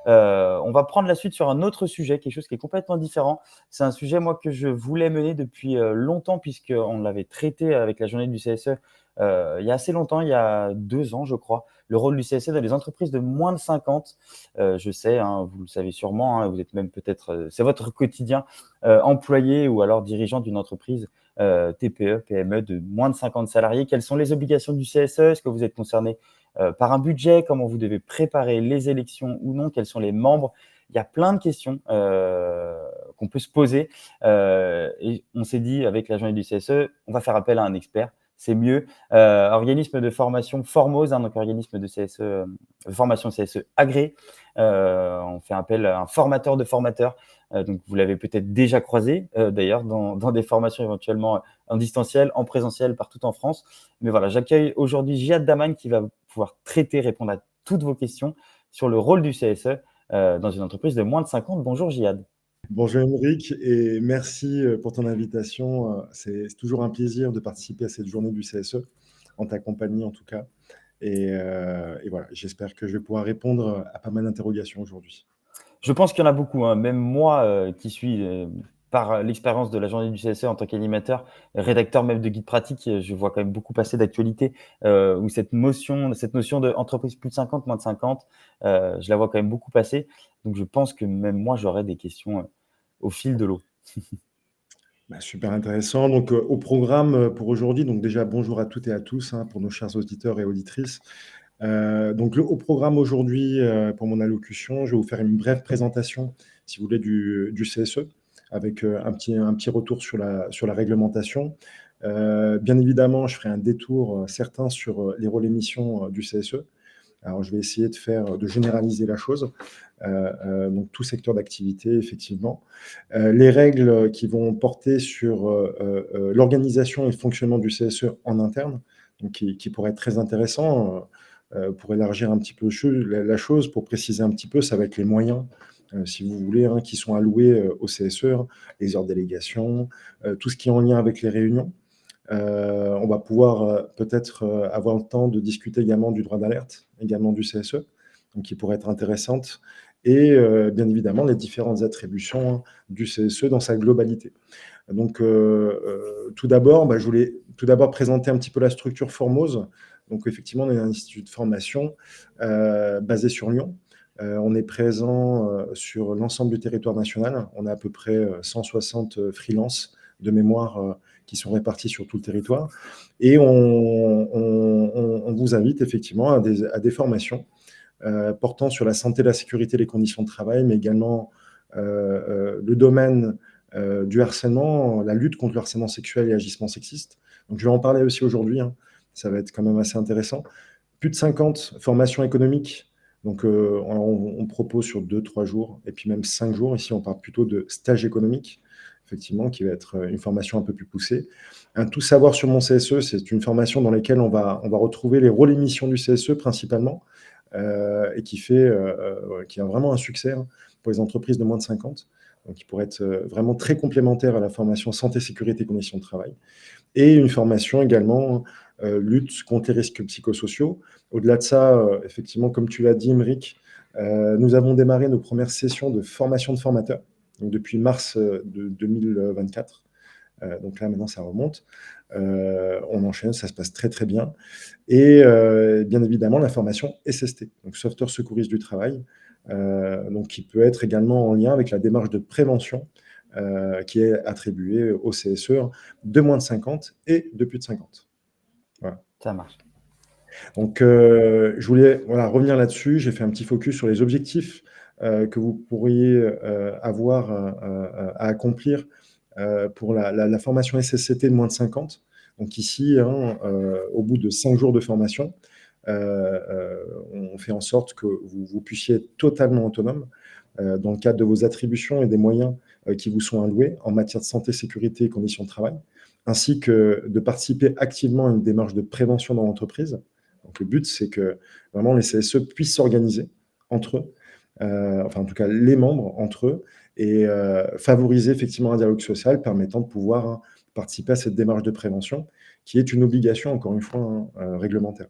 On va prendre la suite sur un autre sujet, quelque chose qui est complètement différent. C'est un sujet, moi, que je voulais mener depuis longtemps, puisqu'on l'avait traité avec la journée du CSE il y a assez longtemps, il y a 2 ans, je crois, le rôle du CSE dans les entreprises de moins de 50. Je sais, hein, vous le savez sûrement, hein, vous êtes même peut-être, c'est votre quotidien, employé ou alors dirigeant d'une entreprise TPE, PME de moins de 50 salariés. Quelles sont les obligations du CSE? Est-ce que vous êtes concerné par un budget? Comment vous devez préparer les élections ou non? Quels sont les membres? Il y a plein de questions qu'on peut se poser. Et on s'est dit, avec la journée du CSE, on va faire appel à un expert. C'est mieux. Organisme de formation Formose, hein, donc organisme de CSE, formation CSE agréé. On fait appel à un formateur de formateurs. Donc, vous l'avez peut-être déjà croisé, d'ailleurs, dans des formations éventuellement en distanciel, en présentiel, partout en France. Mais voilà, j'accueille aujourd'hui Jihad Daman qui va pouvoir traiter, répondre à toutes vos questions sur le rôle du CSE dans une entreprise de moins de 50. Bonjour Jihad. Bonjour Émeric et merci pour ton invitation. C'est toujours un plaisir de participer à cette journée du CSE, en ta compagnie en tout cas. Et voilà, j'espère que je vais pouvoir répondre à pas mal d'interrogations aujourd'hui. Je pense qu'il y en a beaucoup, hein. Même moi, qui suis, par l'expérience de la journée du CSE en tant qu'animateur, rédacteur même de guides pratiques, je vois quand même beaucoup passer d'actualités, où cette notion d'entreprise plus de 50, moins de 50, je la vois quand même beaucoup passer. Donc je pense que même moi, j'aurais des questions, au fil de l'eau. Bah, super intéressant. Donc, au programme pour aujourd'hui, donc déjà bonjour à toutes et à tous hein, pour nos chers auditeurs et auditrices. Donc, au programme aujourd'hui, pour mon allocution, je vais vous faire une brève présentation, si vous voulez, du CSE, avec un petit retour sur la réglementation. Bien évidemment, je ferai un détour certain sur les rôles et missions du CSE. Alors, je vais essayer de généraliser la chose, donc tout secteur d'activité, effectivement. Les règles qui vont porter sur l'organisation et le fonctionnement du CSE en interne, donc qui pourrait être très intéressant pour élargir un petit peu la chose, pour préciser un petit peu, ça va être les moyens, si vous voulez, hein, qui sont alloués au CSE, les heures de délégation, tout ce qui est en lien avec les réunions. On va pouvoir peut-être avoir le temps de discuter également du droit d'alerte, également du CSE, donc qui pourrait être intéressante, et bien évidemment les différentes attributions hein, du CSE dans sa globalité. Donc tout d'abord, je voulais tout d'abord présenter un petit peu la structure Formose. Donc effectivement, on est un institut de formation basé sur Lyon. On est présent sur l'ensemble du territoire national. On a à peu près 160 freelances de mémoire qui sont répartis sur tout le territoire. Et on vous invite effectivement à des formations portant sur la santé, la sécurité, les conditions de travail, mais également le domaine du harcèlement, la lutte contre le harcèlement sexuel et agissement sexiste. Donc je vais en parler aussi aujourd'hui, hein. Ça va être quand même assez intéressant. Plus de 50 formations économiques. Donc on propose sur 2-3 jours, et puis même 5 jours. Ici, on parle plutôt de stage économique, effectivement, qui va être une formation un peu plus poussée. Un tout savoir sur mon CSE, c'est une formation dans laquelle on va retrouver les rôles et missions du CSE principalement, et qui a vraiment un succès hein, pour les entreprises de moins de 50, donc qui pourrait être vraiment très complémentaire à la formation santé, sécurité, conditions de travail, et une formation également lutte contre les risques psychosociaux. Au-delà de ça, effectivement, comme tu l'as dit, Émeric, nous avons démarré nos premières sessions de formation de formateurs, donc depuis mars de 2024. Donc là, maintenant, ça remonte. On enchaîne, ça se passe très, très bien. Et bien évidemment, la formation SST, donc sauveteur secouriste du travail, donc qui peut être également en lien avec la démarche de prévention qui est attribuée au CSE de moins de 50 et de plus de 50. Voilà. Ça marche. Donc, je voulais revenir là-dessus. J'ai fait un petit focus sur les objectifs que vous pourriez avoir à accomplir pour la formation SSCT de moins de 50. Donc ici, hein, au bout de 5 jours de formation, on fait en sorte que vous puissiez être totalement autonome dans le cadre de vos attributions et des moyens qui vous sont alloués en matière de santé, sécurité et conditions de travail, ainsi que de participer activement à une démarche de prévention dans l'entreprise. Donc le but, c'est que vraiment les CSE puissent s'organiser entre eux, enfin en tout cas les membres entre eux, et favoriser effectivement un dialogue social permettant de pouvoir hein, participer à cette démarche de prévention, qui est une obligation, encore une fois, hein, réglementaire.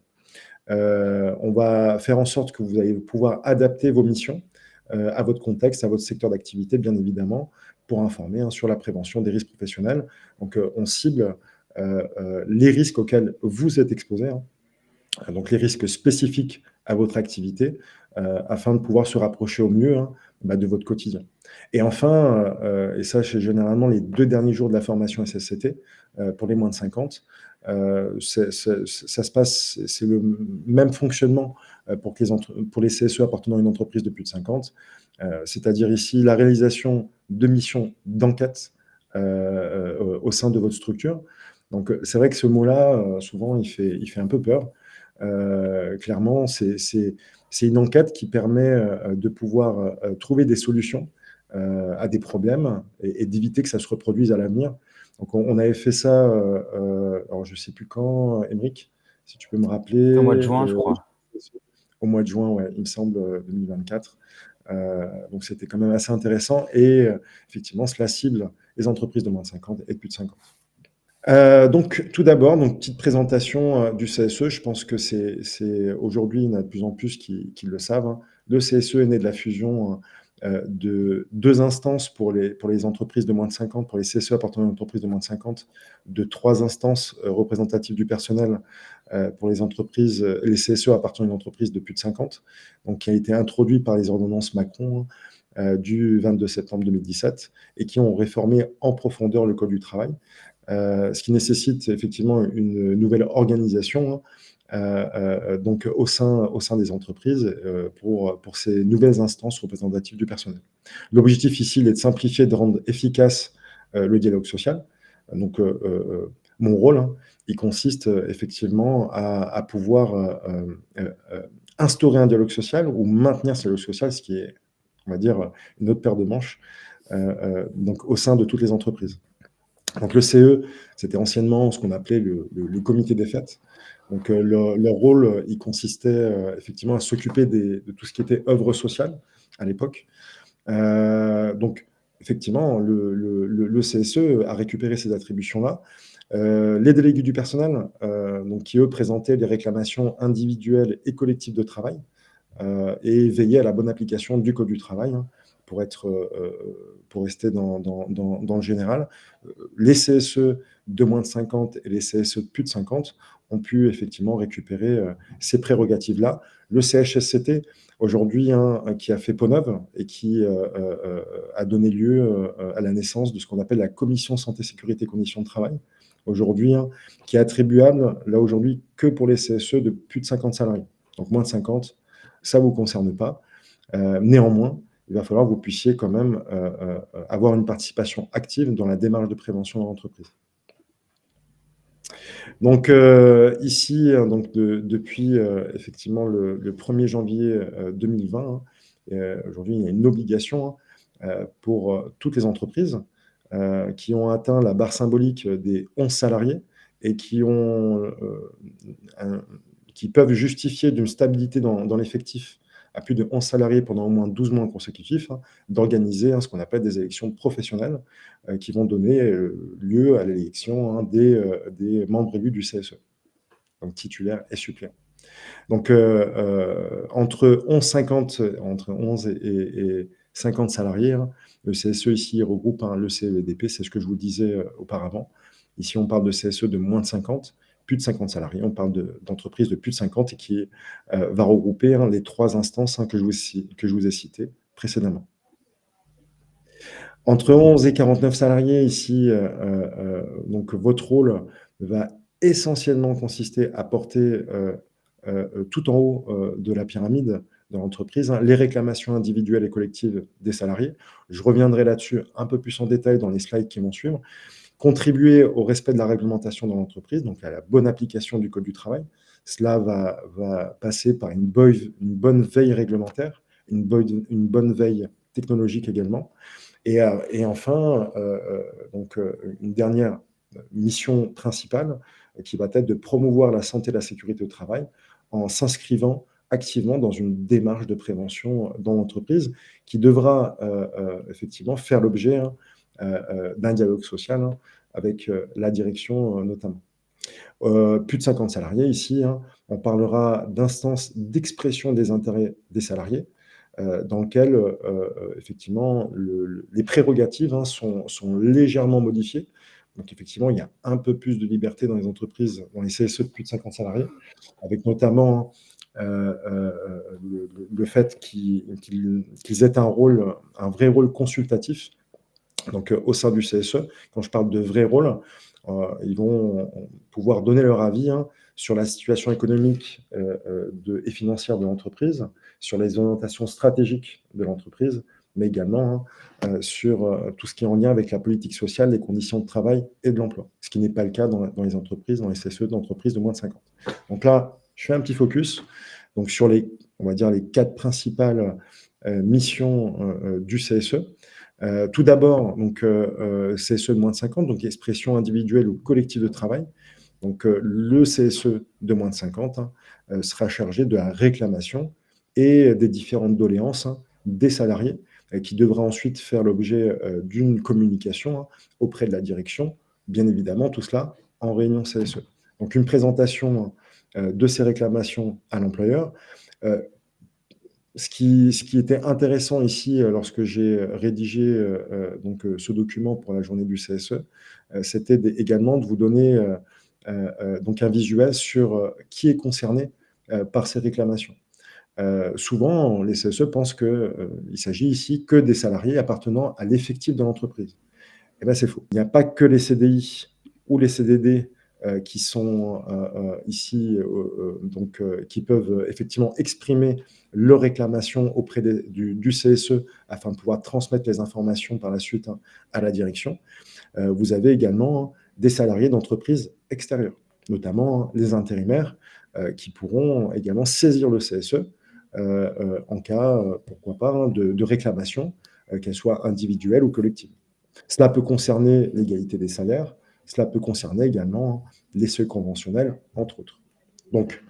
On va faire en sorte que vous allez pouvoir adapter vos missions à votre contexte, à votre secteur d'activité, bien évidemment, pour informer sur la prévention des risques professionnels. Donc, on cible les risques auxquels vous êtes exposés, donc les risques spécifiques à votre activité, afin de pouvoir se rapprocher au mieux de votre quotidien. Et enfin, et ça c'est généralement les 2 derniers jours de la formation SSCT, pour les moins de 50, ça se passe, c'est le même fonctionnement pour les CSE appartenant à une entreprise de plus de 50, c'est-à-dire ici la réalisation de missions d'enquête au sein de votre structure. Donc c'est vrai que ce mot-là, souvent il fait un peu peur. Clairement, c'est une enquête qui permet de pouvoir trouver des solutions à des problèmes et d'éviter que ça se reproduise à l'avenir. Donc, on avait fait ça, alors je ne sais plus quand, Émeric, si tu peux me C'était au mois de rappeler, juin, je crois. au mois de juin, ouais, il me semble, 2024. Donc, c'était quand même assez intéressant et effectivement, cela cible les entreprises de moins de 50 et de plus de 50. Donc, tout d'abord, donc petite présentation du CSE. Je pense que c'est aujourd'hui, il y en a de plus en plus qui le savent. Le CSE est né de la fusion de 2 instances pour les entreprises de moins de 50, pour les CSE appartenant à une entreprise de moins de 50, de 3 instances représentatives du personnel pour les entreprises, les CSE appartenant à une entreprise de plus de 50, donc qui a été introduit par les ordonnances Macron du 22 septembre 2017 et qui ont réformé en profondeur le Code du travail. Ce qui nécessite effectivement une nouvelle organisation donc au sein des entreprises pour ces nouvelles instances représentatives du personnel. L'objectif ici, il est de simplifier, de rendre efficace le dialogue social. Donc, mon rôle, il consiste effectivement à pouvoir instaurer un dialogue social ou maintenir ce dialogue social, ce qui est, on va dire, une autre paire de manches, donc au sein de toutes les entreprises. Donc le CE, c'était anciennement ce qu'on appelait le comité des fêtes. Donc leur rôle, il consistait effectivement à s'occuper de tout ce qui était œuvre sociale à l'époque. Donc effectivement, le CSE a récupéré ces attributions-là. Les délégués du personnel, donc, qui eux présentaient les réclamations individuelles et collectives de travail et veillaient à la bonne application du Code du travail pour rester dans le général. Les CSE de moins de 50 et les CSE de plus de 50 ont pu effectivement récupérer ces prérogatives-là. Le CHSCT, aujourd'hui, qui a fait peau neuve et qui a donné lieu à la naissance de ce qu'on appelle la Commission Santé, Sécurité, Conditions de Travail, aujourd'hui, qui est attribuable, là aujourd'hui, que pour les CSE de plus de 50 salariés. Donc moins de 50, ça ne vous concerne pas. Néanmoins, il va falloir que vous puissiez quand même avoir une participation active dans la démarche de prévention dans l'entreprise. Donc ici, donc depuis effectivement le 1er janvier 2020, aujourd'hui, il y a une obligation pour toutes les entreprises qui ont atteint la barre symbolique des 11 salariés et qui peuvent justifier d'une stabilité dans l'effectif à plus de 11 salariés pendant au moins 12 mois consécutifs, d'organiser ce qu'on appelle des élections professionnelles qui vont donner lieu à l'élection des membres élus du CSE, donc titulaires et suppléants. Donc, entre 11 et 50 salariés, le CSE ici regroupe le CEDP, c'est ce que je vous disais auparavant. Ici, on parle de CSE de moins de 50, plus de 50 salariés. On parle d'entreprises de plus de 50 et qui va regrouper les 3 instances que je vous ai citées précédemment. Entre 11 et 49 salariés ici, donc votre rôle va essentiellement consister à porter tout en haut de la pyramide de l'entreprise les réclamations individuelles et collectives des salariés. Je reviendrai là-dessus un peu plus en détail dans les slides qui vont suivre. Contribuer au respect de la réglementation dans l'entreprise, donc à la bonne application du Code du travail. Cela va passer par une bonne veille réglementaire, une bonne veille technologique également. Et enfin, donc, une dernière mission principale qui va être de promouvoir la santé et la sécurité au travail en s'inscrivant activement dans une démarche de prévention dans l'entreprise qui devra effectivement faire l'objet d'un dialogue social avec la direction notamment. Plus de 50 salariés ici, on parlera d'instances d'expression des intérêts des salariés, dans lequel, effectivement, les prérogatives, hein, sont légèrement modifiées. Donc effectivement, il y a un peu plus de liberté dans les entreprises, dans les CSE de plus de 50 salariés, avec notamment, le fait qu'ils aient un vrai rôle consultatif, donc au sein du CSE. Quand je parle de vrai rôle, ils vont pouvoir donner leur avis, hein, sur la situation économique, et financière de l'entreprise, sur les orientations stratégiques de l'entreprise, mais également, hein, sur, tout ce qui est en lien avec la politique sociale, les conditions de travail et de l'emploi. Ce qui n'est pas le cas dans les entreprises, dans les CSE d'entreprises de moins de 50. Donc là, je fais un petit focus donc sur on va dire les 4 principales, missions, du CSE. Tout d'abord, donc, CSE de moins de 50, donc expression individuelle ou collective de travail. Donc, le CSE de moins de 50, hein, sera chargé de la réclamation et des différentes doléances, hein, des salariés, qui devra ensuite faire l'objet, d'une communication, hein, auprès de la direction. Bien évidemment, tout cela en réunion CSE. Donc une présentation, de ces réclamations à l'employeur. Heu, ce qui était intéressant ici, lorsque j'ai rédigé, donc ce document pour la journée du CSE, c'était également de vous donner, donc un visuel sur, qui est concerné, par ces réclamations. Souvent, les CSE pensent que, il s'agit ici que des salariés appartenant à l'effectif de l'entreprise. Eh ben, c'est faux. Il n'y a pas que les CDI ou les CDD, qui sont, ici, donc qui peuvent, effectivement exprimer leurs réclamations auprès du CSE afin de pouvoir transmettre les informations par la suite, hein, à la direction. Vous avez également des salariés d'entreprises extérieures, notamment les intérimaires, qui pourront également saisir le CSE, en cas, pourquoi pas, hein, de réclamation, qu'elle soit individuelle ou collective. Cela peut concerner l'égalité des salaires, cela peut concerner également les seuils conventionnels, entre autres. Donc,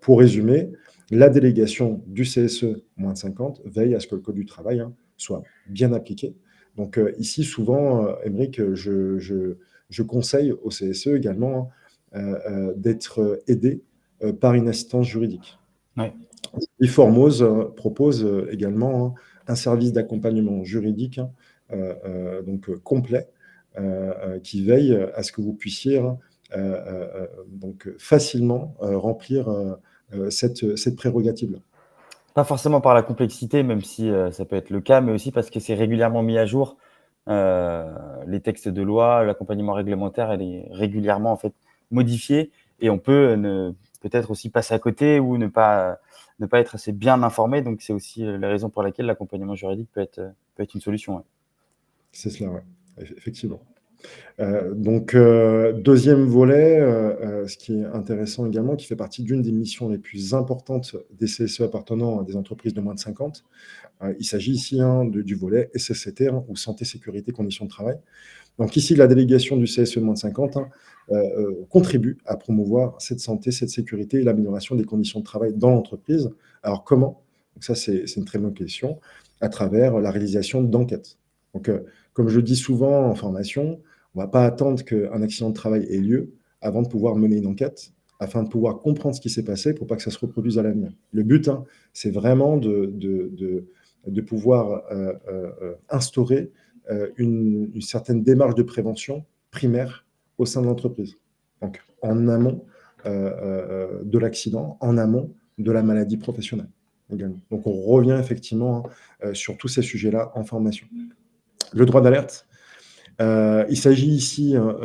pour résumer, la délégation du CSE moins de 50 veille à ce que le code du travail, hein, soit bien appliqué. Donc, ici, souvent, Aymeric, je conseille au CSE également, d'être aidé, par une assistance juridique. Ouais. Et Formose propose, également, hein, un service d'accompagnement juridique, hein, donc complet, qui veille à ce que vous puissiez, hein, donc facilement, remplir, cette prérogative-là. Pas forcément par la complexité, même si, ça peut être le cas, mais aussi parce que c'est régulièrement mis à jour. Heu, les textes de loi, l'accompagnement réglementaire, elle est régulièrement, en fait, modifié et on peut ne peut-être aussi passer à côté ou ne pas être assez bien informé. Donc c'est aussi, la raison pour laquelle l'accompagnement juridique peut être une solution, ouais. C'est cela, ouais, effectivement. Donc 2e volet, ce qui est intéressant également, qui fait partie d'une des missions les plus importantes des CSE appartenant à des entreprises de moins de 50. Il s'agit ici, hein, du volet SSCT, hein, ou santé, sécurité, conditions de travail. Donc ici, la délégation du CSE de moins de 50, hein, contribue à promouvoir cette santé, cette sécurité et l'amélioration des conditions de travail dans l'entreprise. Alors comment? Donc ça, c'est une très bonne question. À travers la réalisation d'enquêtes. Donc, comme je dis souvent en formation, on ne va pas attendre qu'un accident de travail ait lieu avant de pouvoir mener une enquête, afin de pouvoir comprendre ce qui s'est passé pour pas que ça se reproduise à l'avenir. Le but, hein, c'est vraiment de pouvoir, instaurer, une certaine démarche de prévention primaire au sein de l'entreprise. Donc en amont, de l'accident, en amont de la maladie professionnelle également. Donc on revient effectivement, hein, sur tous ces sujets-là en formation. Le droit d'alerte, il s'agit ici, hein,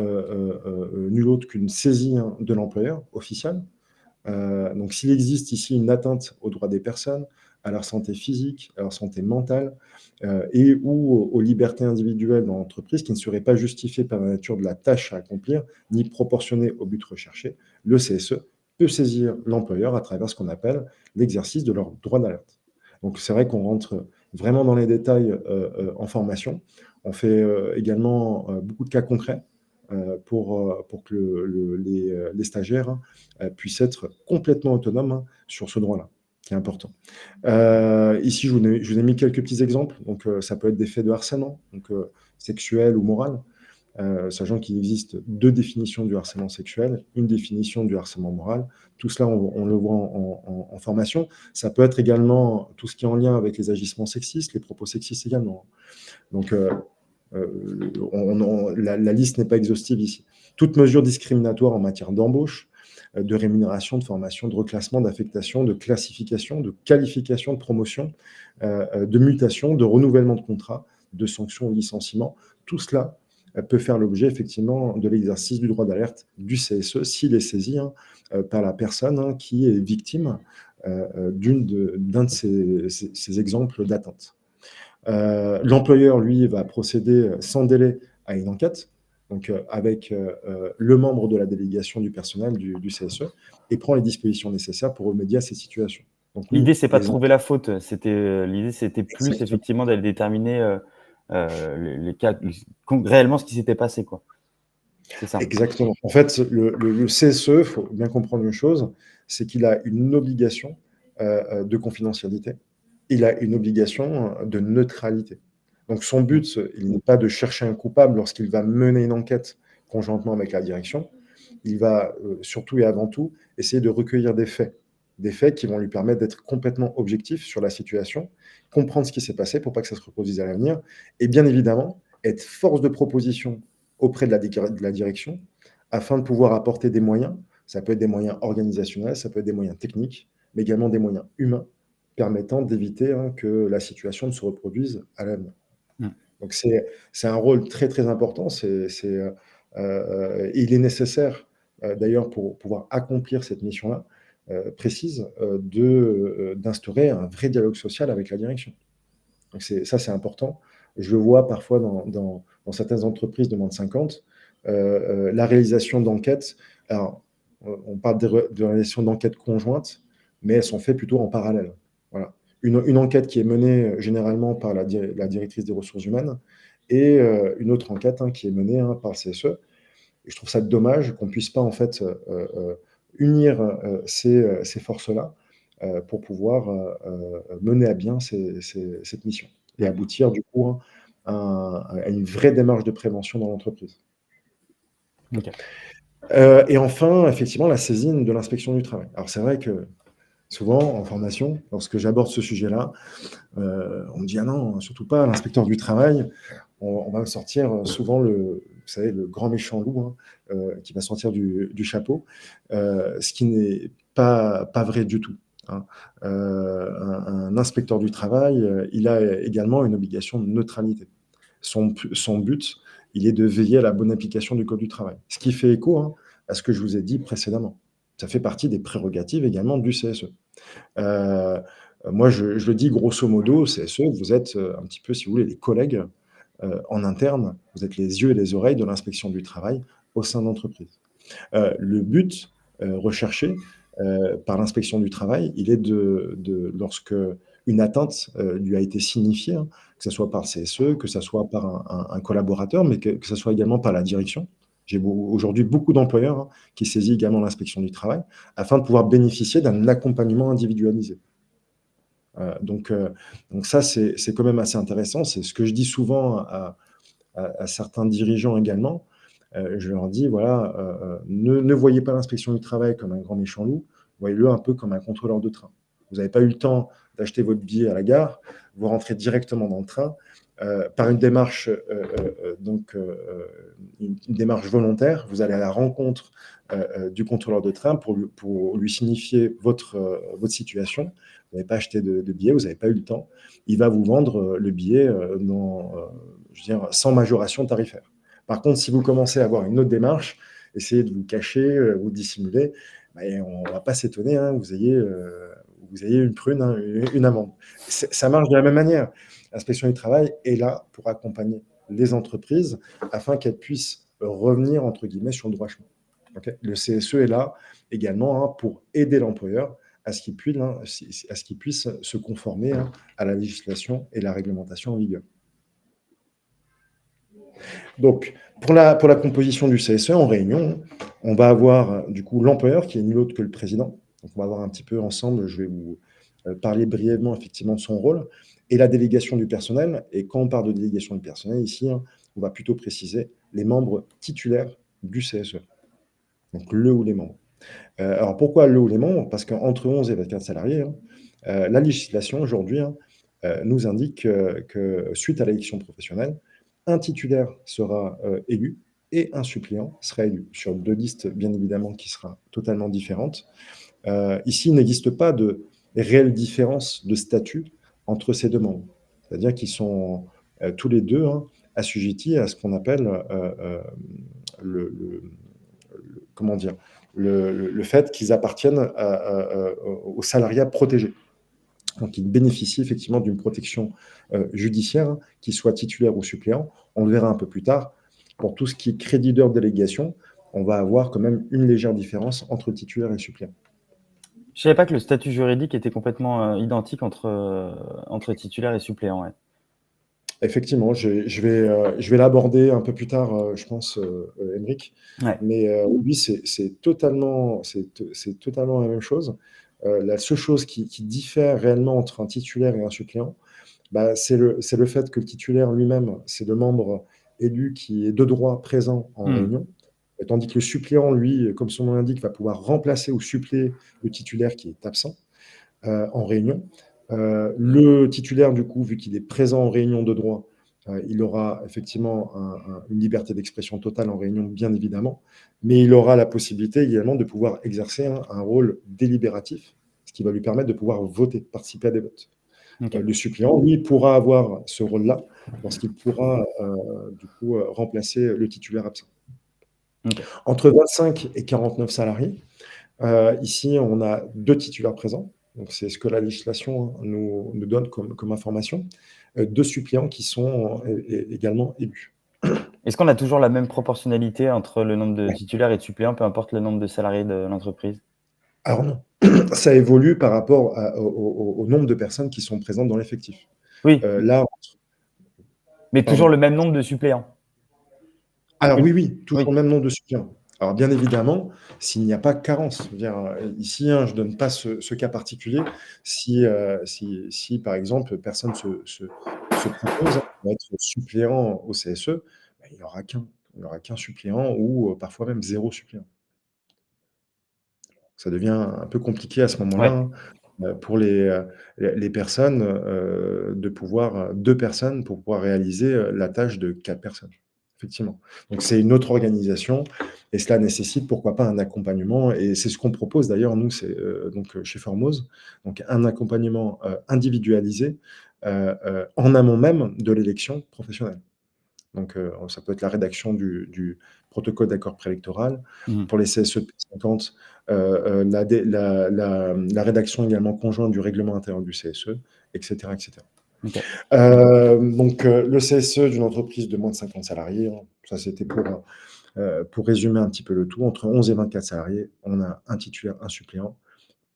nul autre qu'une saisie, hein, de l'employeur officiel. Donc s'il existe ici une atteinte aux droits des personnes, à leur santé physique, à leur santé mentale, et ou aux libertés individuelles dans l'entreprise qui ne seraient pas justifiées par la nature de la tâche à accomplir, ni proportionnées au but recherché, le CSE peut saisir l'employeur à travers ce qu'on appelle l'exercice de leur droit d'alerte. Donc c'est vrai qu'on rentre vraiment dans les détails, en formation. On fait, également, beaucoup de cas concrets, pour que les stagiaires, hein, puissent être complètement autonomes, hein, sur ce droit-là, qui est important. Ici, je vous ai mis quelques petits exemples. Donc, ça peut être des faits de harcèlement, donc, sexuel ou moral. sachant qu'il existe 2 définitions du harcèlement sexuel, une définition du harcèlement moral. Tout cela, on le voit en formation. Ça peut être également tout ce qui est en lien avec les agissements sexistes, les propos sexistes également. Donc, la liste n'est pas exhaustive ici. Toute mesure discriminatoire en matière d'embauche, de rémunération, de formation, de reclassement, d'affectation, de classification, de qualification, de promotion, de mutation, de renouvellement de contrat, de sanctions ou licenciement, tout cela peut faire l'objet effectivement de l'exercice du droit d'alerte du CSE s'il est saisi par la personne qui est victime d'un de ces exemples d'atteinte. L'employeur, lui, va procéder sans délai à une enquête, donc avec le membre de la délégation du personnel du CSE, et prend les dispositions nécessaires pour remédier à ces situations. Donc oui, L'idée, c'est pas de trouver la faute, l'idée, c'était plus exactement, effectivement d'aller déterminer, les cas, réellement ce qui s'était passé, quoi. C'est ça? exactement. En fait, le CSE, il faut bien comprendre une chose, c'est qu'il a une obligation de confidentialité. Il a une obligation de neutralité. Donc son Mmh. but, il n'est pas de chercher un coupable lorsqu'il va mener une enquête conjointement avec la direction. Il va surtout et avant tout essayer de recueillir des faits qui vont lui permettre d'être complètement objectif sur la situation, comprendre ce qui s'est passé pour pas que ça se reproduise à l'avenir, et bien évidemment être force de proposition auprès de la direction afin de pouvoir apporter des moyens. Ça peut être des moyens organisationnels, ça peut être des moyens techniques, mais également des moyens humains permettant d'éviter que la situation ne se reproduise à l'avenir. Mmh. Donc c'est un rôle très très important. Il est nécessaire d'ailleurs pour pouvoir accomplir cette mission-là précise d'instaurer un vrai dialogue social avec la direction. Donc c'est important. Je le vois parfois dans certaines entreprises de moins de 50, la réalisation d'enquêtes. Alors, on parle de réalisation d'enquêtes conjointes, mais elles sont faites plutôt en parallèle. Voilà. Une enquête qui est menée généralement par la directrice des ressources humaines et une autre enquête qui est menée par le CSE. Et je trouve ça dommage qu'on ne puisse pas en fait unir ces forces-là pour pouvoir mener à bien cette mission et Mmh. aboutir du coup à une vraie démarche de prévention dans l'entreprise. OK. Et enfin, effectivement, la saisine de l'inspection du travail. Alors c'est vrai que souvent en formation, lorsque j'aborde ce sujet-là, on me dit: «Ah non, surtout pas l'inspecteur du travail». On va me sortir souvent vous savez, le grand méchant loup qui va sortir du chapeau, ce qui n'est pas vrai du tout, hein. Un inspecteur du travail, il a également une obligation de neutralité. Son but, il est de veiller à la bonne application du code du travail. Ce qui fait écho à ce que je vous ai dit précédemment. Ça fait partie des prérogatives également du CSE. Heu, Moi, je le dis grosso modo, CSE, vous êtes un petit peu, si vous voulez, les collègues en interne. Vous êtes les yeux et les oreilles de l'inspection du travail au sein de l'entreprise. Le but recherché par l'inspection du travail, il est lorsque une atteinte lui a été signifiée, que ce soit par le CSE, que ce soit par un collaborateur, mais que ce soit également par la direction. J'ai aujourd'hui beaucoup d'employeurs qui saisissent également l'inspection du travail afin de pouvoir bénéficier d'un accompagnement individualisé. Donc ça, c'est quand même assez intéressant. C'est ce que je dis souvent à certains dirigeants également. Je leur dis, voilà, ne voyez pas l'inspection du travail comme un grand méchant loup, voyez-le un peu comme un contrôleur de train. Vous n'avez pas eu le temps d'acheter votre billet à la gare, vous rentrez directement dans le train, par une démarche, une démarche volontaire, vous allez à la rencontre du contrôleur de train pour lui signifier votre situation. Vous n'avez pas acheté de billet, vous n'avez pas eu le temps. Il va vous vendre le billet je veux dire, sans majoration tarifaire. Par contre, si vous commencez à avoir une autre démarche, essayez de vous cacher, vous dissimuler, on ne va pas s'étonner que vous ayez une prune, une amende. Ça marche de la même manière. L'inspection du travail est là pour accompagner les entreprises afin qu'elles puissent revenir, entre guillemets, sur le droit chemin. Okay. Le CSE est là également pour aider l'employeur à ce qu'il puisse se conformer à la législation et la réglementation en vigueur. Donc, pour la composition du CSE en réunion, on va avoir du coup l'employeur qui est nul autre que le président. Donc, on va voir un petit peu ensemble, je vais vous parler brièvement effectivement de son rôle, et la délégation du personnel. Et quand on parle de délégation du personnel ici, on va plutôt préciser les membres titulaires du CSE. Donc le ou les membres. Alors pourquoi le ou les membres? Parce qu'entre 11 et 24 salariés, la législation aujourd'hui nous indique que suite à l'élection professionnelle, un titulaire sera élu et un suppléant sera élu sur 2 listes, bien évidemment, qui sera totalement différentes. Ici, il n'existe pas de réelle différence de statut entre ces 2 membres. C'est-à-dire qu'ils sont tous les 2 assujettis à ce qu'on appelle le comment dire? Le fait qu'ils appartiennent au salariat protégé. Donc, ils bénéficient effectivement d'une protection judiciaire, qu'ils soient titulaires ou suppléants. On le verra un peu plus tard. Pour tout ce qui est crédit d'heure délégation, on va avoir quand même une légère différence entre titulaire et suppléant. Je savais pas que le statut juridique était complètement identique entre titulaire et suppléant. Ouais. Effectivement, je vais l'aborder un peu plus tard, je pense, Aymeric. Ouais. Mais oui, c'est totalement la même chose. La seule chose qui diffère réellement entre un titulaire et un suppléant, bah, c'est le fait que le titulaire lui-même, c'est le membre élu qui est de droit présent en réunion, tandis que le suppléant, lui, comme son nom l'indique, va pouvoir remplacer ou suppléer le titulaire qui est absent en réunion. Le titulaire, du coup, vu qu'il est présent en réunion de droit, il aura effectivement une liberté d'expression totale en réunion, bien évidemment, mais il aura la possibilité également de pouvoir exercer un rôle délibératif, ce qui va lui permettre de pouvoir voter, participer à des votes. Okay. Le suppléant, lui, pourra avoir ce rôle-là lorsqu'il pourra, du coup, remplacer le titulaire absent. Okay. Entre 25 et 49 salariés, ici, on a 2 titulaires présents. Donc, c'est ce que la législation nous donne comme information. 2 suppléants qui sont également élus. Est-ce qu'on a toujours la même proportionnalité entre le nombre de titulaires et de suppléants, peu importe le nombre de salariés de l'entreprise? Alors non, ça évolue par rapport au nombre de personnes qui sont présentes dans l'effectif. Oui, Là, mais toujours pardon. le même nombre de suppléants? Alors Oui, oui, toujours oui. le même nombre de suppléants. Alors bien évidemment, s'il n'y a pas carence, je veux dire, ici, je ne donne pas ce cas particulier. Si par exemple, personne se propose pour être suppléant au CSE, bah, il n'y aura qu'un suppléant ou parfois même 0 suppléant. Ça devient un peu compliqué à ce Ouais. moment-là, pour les personnes, de pouvoir 2 personnes pour pouvoir réaliser, la tâche de 4 personnes. Effectivement. Donc c'est une autre organisation et cela nécessite pourquoi pas un accompagnement et c'est ce qu'on propose d'ailleurs nous, c'est, donc chez Formose, donc un accompagnement, individualisé, en amont même de l'élection professionnelle. Donc, ça peut être la rédaction du protocole d'accord préélectoral. Mmh. Pour les CSE P50, la rédaction également conjointe du règlement intérieur du CSE, et cetera, et cetera. OK. Donc, le CSE d'une entreprise de moins de 50 salariés, ça c'était pour résumer un petit peu le tout. Entre 11 et 24 salariés, on a un titulaire, un suppléant.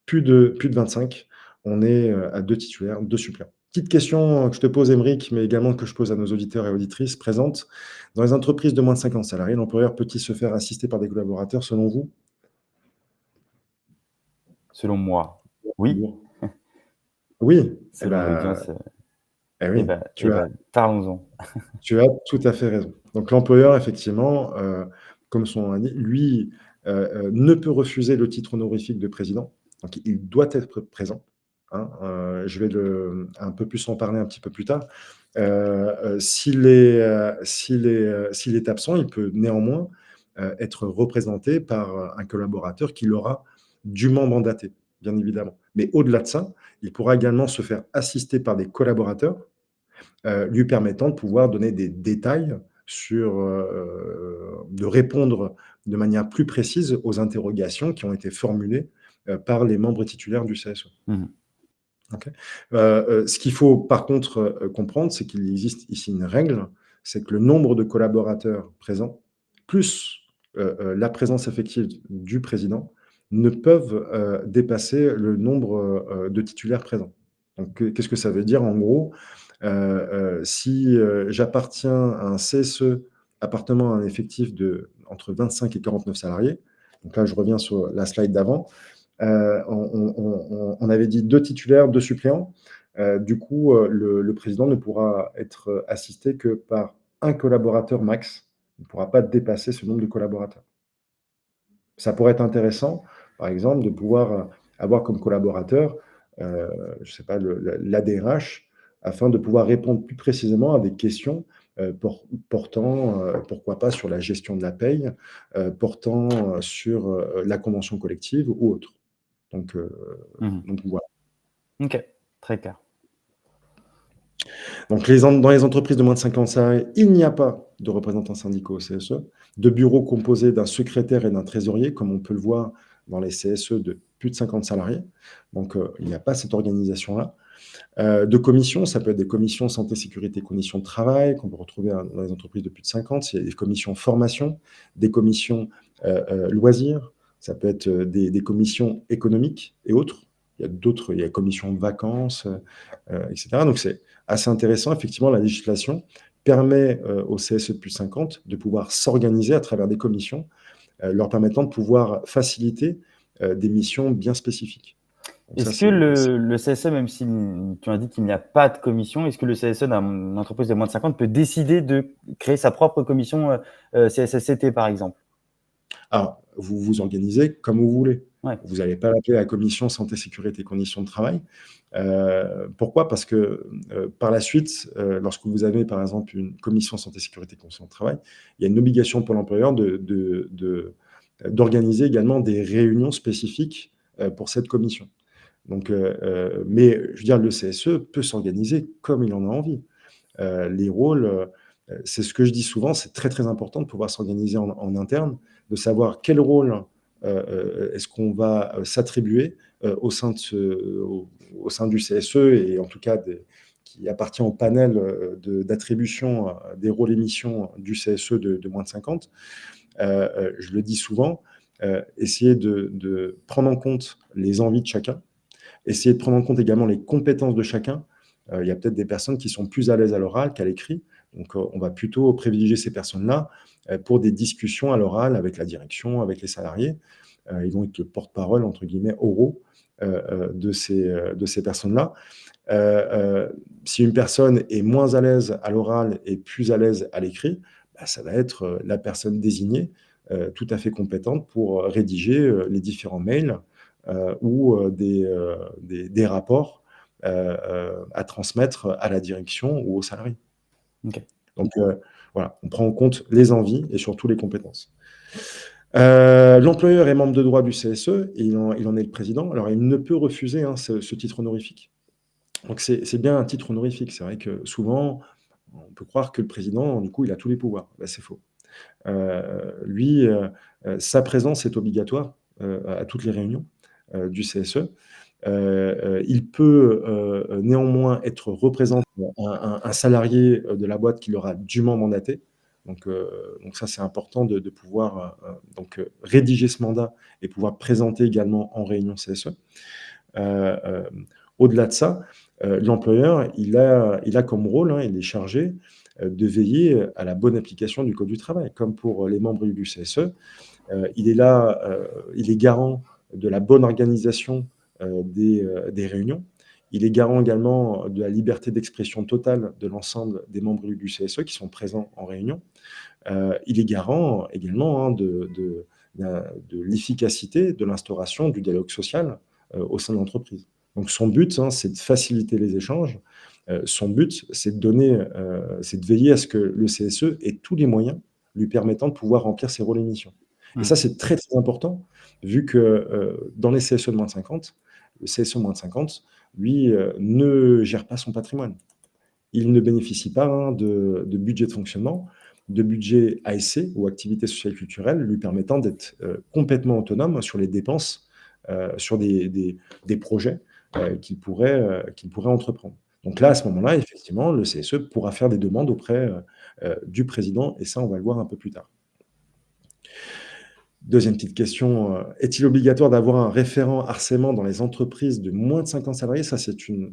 Plus de 25, on est à 2 titulaires, 2 suppléants. Petite question que je te pose, Aymeric, mais également que je pose à nos auditeurs et auditrices présentes. Dans les entreprises de moins de 50 salariés, l'employeur peut-il se faire assister par des collaborateurs selon vous? Selon moi, oui. Oui, eh Selon ben, l'audience, oui, parlons-en. tu as tout à fait raison. Donc l'employeur, effectivement, comme son nom l'indique, lui, ne peut refuser le titre honorifique de président. Donc il doit être présent, hein, je vais un peu plus en parler un petit peu plus tard. S'il est absent, il peut néanmoins, être représenté par un collaborateur qui l'aura dûment mandaté, bien évidemment. Mais au-delà de ça, il pourra également se faire assister par des collaborateurs lui permettant de pouvoir donner des détails sur, de répondre de manière plus précise aux interrogations qui ont été formulées, par les membres titulaires du CSE. Mmh. OK? Ce qu'il faut par contre, comprendre, c'est qu'il existe ici une règle, c'est que le nombre de collaborateurs présents, plus, la présence effective du président, ne peuvent, dépasser le nombre, de titulaires présents. Donc, qu'est-ce que ça veut dire en gros? Si, j'appartiens à un CSE appartenant à un effectif de entre 25 et 49 salariés, donc là je reviens sur la slide d'avant, on avait dit 2 titulaires, 2 suppléants. Du coup, le président ne pourra être assisté que par un collaborateur max. Il ne pourra pas dépasser ce nombre de collaborateurs. Ça pourrait être intéressant, par exemple, de pouvoir, avoir comme collaborateur, je sais pas, le l'ADRH, afin de pouvoir répondre plus précisément à des questions, portant, pourquoi pas sur la gestion de la paye, portant, sur, la convention collective ou autre. Donc heu, Mmh. donc voilà. OK, très clair. Donc dans les entreprises de moins de 50 salariés, il n'y a pas de représentants syndicaux au CSE, de bureaux composés d'un secrétaire et d'un trésorier, comme on peut le voir dans les CSE de plus de 50 salariés. Donc, il n'y a pas cette organisation-là. De commissions, ça peut être des commissions santé, sécurité, conditions de travail, qu'on peut retrouver dans les entreprises de plus de 50. C'est des commissions formation, des commissions loisirs, ça peut être des commissions économiques et autres. Il y a commissions vacances, etc. Donc c'est assez intéressant. Effectivement, la législation permet aux CSE de plus de 50 de pouvoir s'organiser à travers des commissions, leur permettant de pouvoir faciliter des missions bien spécifiques. Donc ça, Est-ce que c'est le CSE, même si tu as dit qu'il n'y a pas de commission, est-ce que le CSE d'une entreprise de moins de 50 peut décider de créer sa propre commission, CSSCT, par exemple? Alors, vous vous organisez comme vous voulez. Ouais. Vous n'allez pas l'appeler la commission santé, sécurité, conditions de travail. Pourquoi? Parce que, par la suite, lorsque vous avez, par exemple, une commission santé, sécurité, conditions de travail, il y a une obligation pour l'employeur d'organiser également des réunions spécifiques, pour cette commission. Donc, mais je veux dire, le CSE peut s'organiser comme il en a envie. Les rôles, c'est ce que je dis souvent, c'est très, très important de pouvoir s'organiser en interne, de savoir quel rôle, est-ce qu'on va, s'attribuer, au sein de ce au sein du CSE et en tout cas qui appartient au panel, d'attribution, des rôles et missions du CSE de moins de 50. Je le dis souvent, essayer de prendre en compte les envies de chacun, essayer de prendre en compte également les compétences de chacun. Il y a peut-être des personnes qui sont plus à l'aise à l'oral qu'à l'écrit. Donc, on va plutôt privilégier ces personnes-là pour des discussions à l'oral avec la direction, avec les salariés. Ils vont être le porte-parole, entre guillemets, oraux de ces personnes-là. Si une personne est moins à l'aise à l'oral et plus à l'aise à l'écrit, bah, ça va être la personne désignée, tout à fait compétente pour rédiger les différents mails ou des rapports à transmettre à la direction ou aux salariés. OK. Donc voilà, on prend en compte les envies et surtout les compétences. L'employeur est membre de droit du CSE et il en est le président. Alors il ne peut refuser, hein, ce titre honorifique. Donc c'est bien un titre honorifique. C'est vrai que souvent, on peut croire que le président, du coup, il a tous les pouvoirs. Bah, c'est faux. Lui, sa présence est obligatoire, à toutes les réunions, du CSE. Il peut, néanmoins être représenté un salarié, de la boîte qui l'aura dûment mandaté. Donc ça, c'est important de pouvoir, rédiger ce mandat et pouvoir présenter également en réunion CSE. Au-delà de ça, l'employeur, il a comme rôle, hein, il est chargé, de veiller à la bonne application du code du travail. Comme pour les membres du CSE, il est là, il est garant de la bonne organisation, des réunions. Il est garant également de la liberté d'expression totale de l'ensemble des membres du CSE qui sont présents en réunion. Il est garant également, hein, de l'efficacité de l'instauration du dialogue social, au sein de l'entreprise. Donc son but, hein, c'est de faciliter les échanges. Son but, c'est de veiller à ce que le CSE ait tous les moyens lui permettant de pouvoir remplir ses rôles et missions. Et Mmh. ça, c'est très, très important vu que, dans les CSE de moins de 50, le CSE moins de 50, lui, ne gère pas son patrimoine. Il ne bénéficie pas, hein, de budget de fonctionnement, de budget ASC ou activités sociales et culturelles lui permettant d'être, complètement autonome sur les dépenses, sur des projets, qu'il pourrait entreprendre. Donc là, à ce moment-là, effectivement, le CSE pourra faire des demandes auprès, du président et ça, on va le voir un peu plus tard. Deuxième petite question, est-il obligatoire d'avoir un référent harcèlement dans les entreprises de moins de 50 salariés? Ça,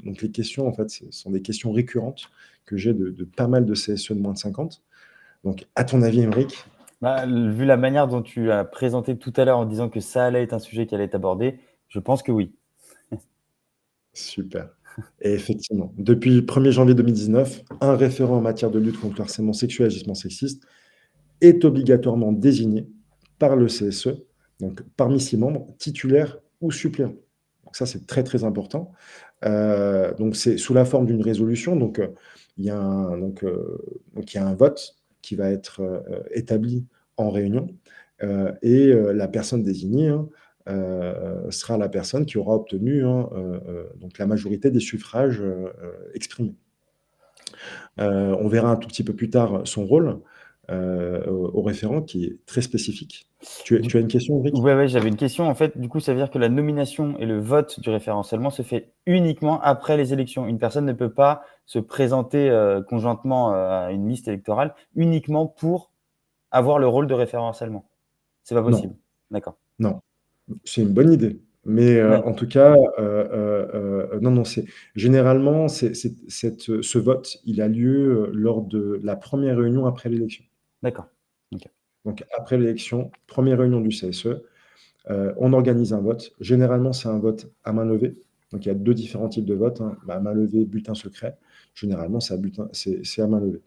donc les questions, en fait, ce sont des questions récurrentes que j'ai de pas mal de CSE de moins de 50. Donc à ton avis, Aymeric? Bah, vu la manière dont tu as présenté tout à l'heure en disant que ça allait être un sujet qui allait être abordé, je pense que oui. Super. Et effectivement, depuis le 1er janvier 2019, un référent en matière de lutte contre le harcèlement sexuel et agissement sexiste est obligatoirement désigné par le CSE, donc parmi ses membres, titulaires ou suppléants. Donc ça, c'est très, très important. Donc c'est sous la forme d'une résolution, donc il y a un donc il y a un vote qui va être, établi en réunion, et la personne désignée, hein, sera la personne qui aura obtenu, hein, donc la majorité des suffrages, exprimés. On verra un tout petit peu plus tard son rôle, au référent qui est très spécifique. Tu as une question, Ulrich? Ouais, ouais, j'avais une question. En fait, du coup, ça veut dire que la nomination et le vote du référentiellement se fait uniquement après les élections. Une personne ne peut pas se présenter, conjointement, à une liste électorale uniquement pour avoir le rôle de référentiellement. C'est pas possible? Non, D'accord. non, c'est une bonne idée, mais Ouais, en tout cas, non, non, c'est généralement, ce vote, il a lieu, lors de la première réunion après l'élection. d'accord. OK. Donc après l'élection, première réunion du CSE, on organise un vote. Généralement, c'est un vote à main levée. Donc il y a 2 différents types de votes, hein, à main levée, bulletin secret. Généralement, c'est à main levée.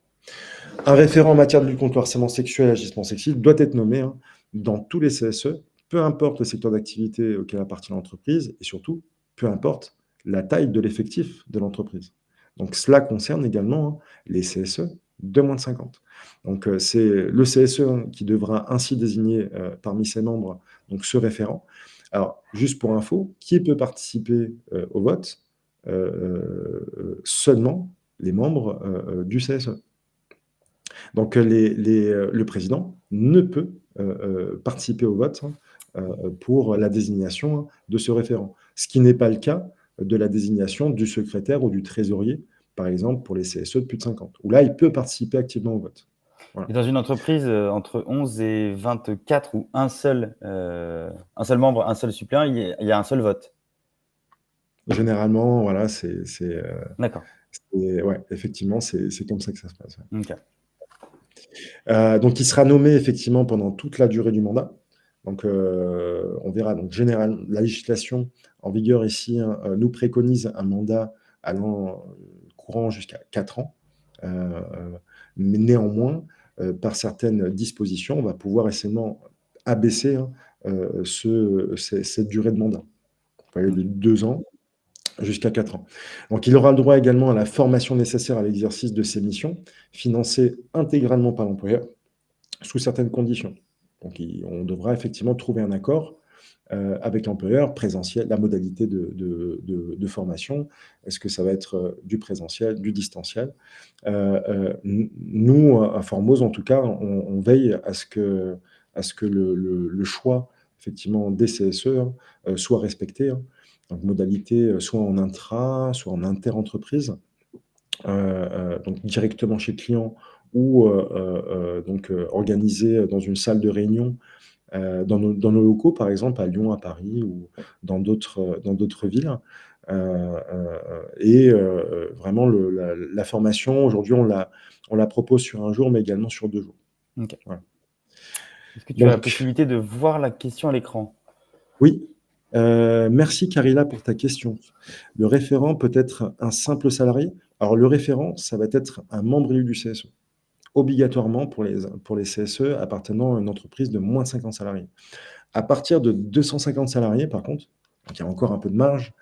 Un référent en matière de lutte contre le harcèlement sexuel et agissement sexiste doit être nommé, hein, dans tous les CSE, peu importe le secteur d'activité auquel appartient l'entreprise et surtout, peu importe la taille de l'effectif de l'entreprise. Donc cela concerne également, hein, les CSE de moins de 50. Donc c'est le CSE, hein, qui devra ainsi désigner, parmi ses membres, donc ce référent. Alors juste pour info, qui peut participer, au vote? Seulement les membres, du CSE. Donc le président ne peut, participer au vote, hein, pour la désignation, hein, de ce référent. Ce qui n'est pas le cas de la désignation du secrétaire ou du trésorier, par exemple pour les CSE de plus de 50, où là, il peut participer activement au vote. Voilà. Et dans une entreprise, entre 11 et 24 où un seul membre, un seul suppléant, il y a un seul vote? Généralement, voilà, D'accord. ouais, effectivement, c'est comme ça que ça se passe, ouais. OK. Donc il sera nommé effectivement pendant toute la durée du mandat. Donc on verra. Donc la législation en vigueur ici, hein, nous préconise un mandat allant, courant jusqu'à 4 ans. Heu mais néanmoins, par certaines dispositions, on va pouvoir essentiellement abaisser, hein, cette durée de mandat. Vous voyez, de OK. 2 ans jusqu'à 4 ans. Donc il aura le droit également à la formation nécessaire à l'exercice de ses missions, financée intégralement par l'employeur sous certaines conditions. Donc on devra effectivement trouver un accord, avec l'employeur, présentiel, la modalité de formation. Est-ce que ça va être, du présentiel, du distanciel? Nous, à Formose, en tout cas, on veille à ce que le choix, effectivement, des CSE, hein, soit respecté, hein. Donc modalité, soit en intra, soit en inter-entreprise, donc directement chez le client ou donc organisé dans une salle de réunion, dans nos locaux, par exemple, à Lyon, à Paris ou dans d'autres villes. Et vraiment la formation, aujourd'hui, on la propose sur 1 jour, mais également sur 2 jours. OK. Voilà. Est-ce que tu as la Donc possibilité de voir la question à l'écran? oui, merci Carilla pour ta question. Le référent peut être un simple salarié? Alors le référent, ça va être un membre élu du CSE, obligatoirement pour les CSE appartenant à une entreprise de moins de 50 salariés. À partir de 250 salariés, par contre, donc il y a encore un peu de marge,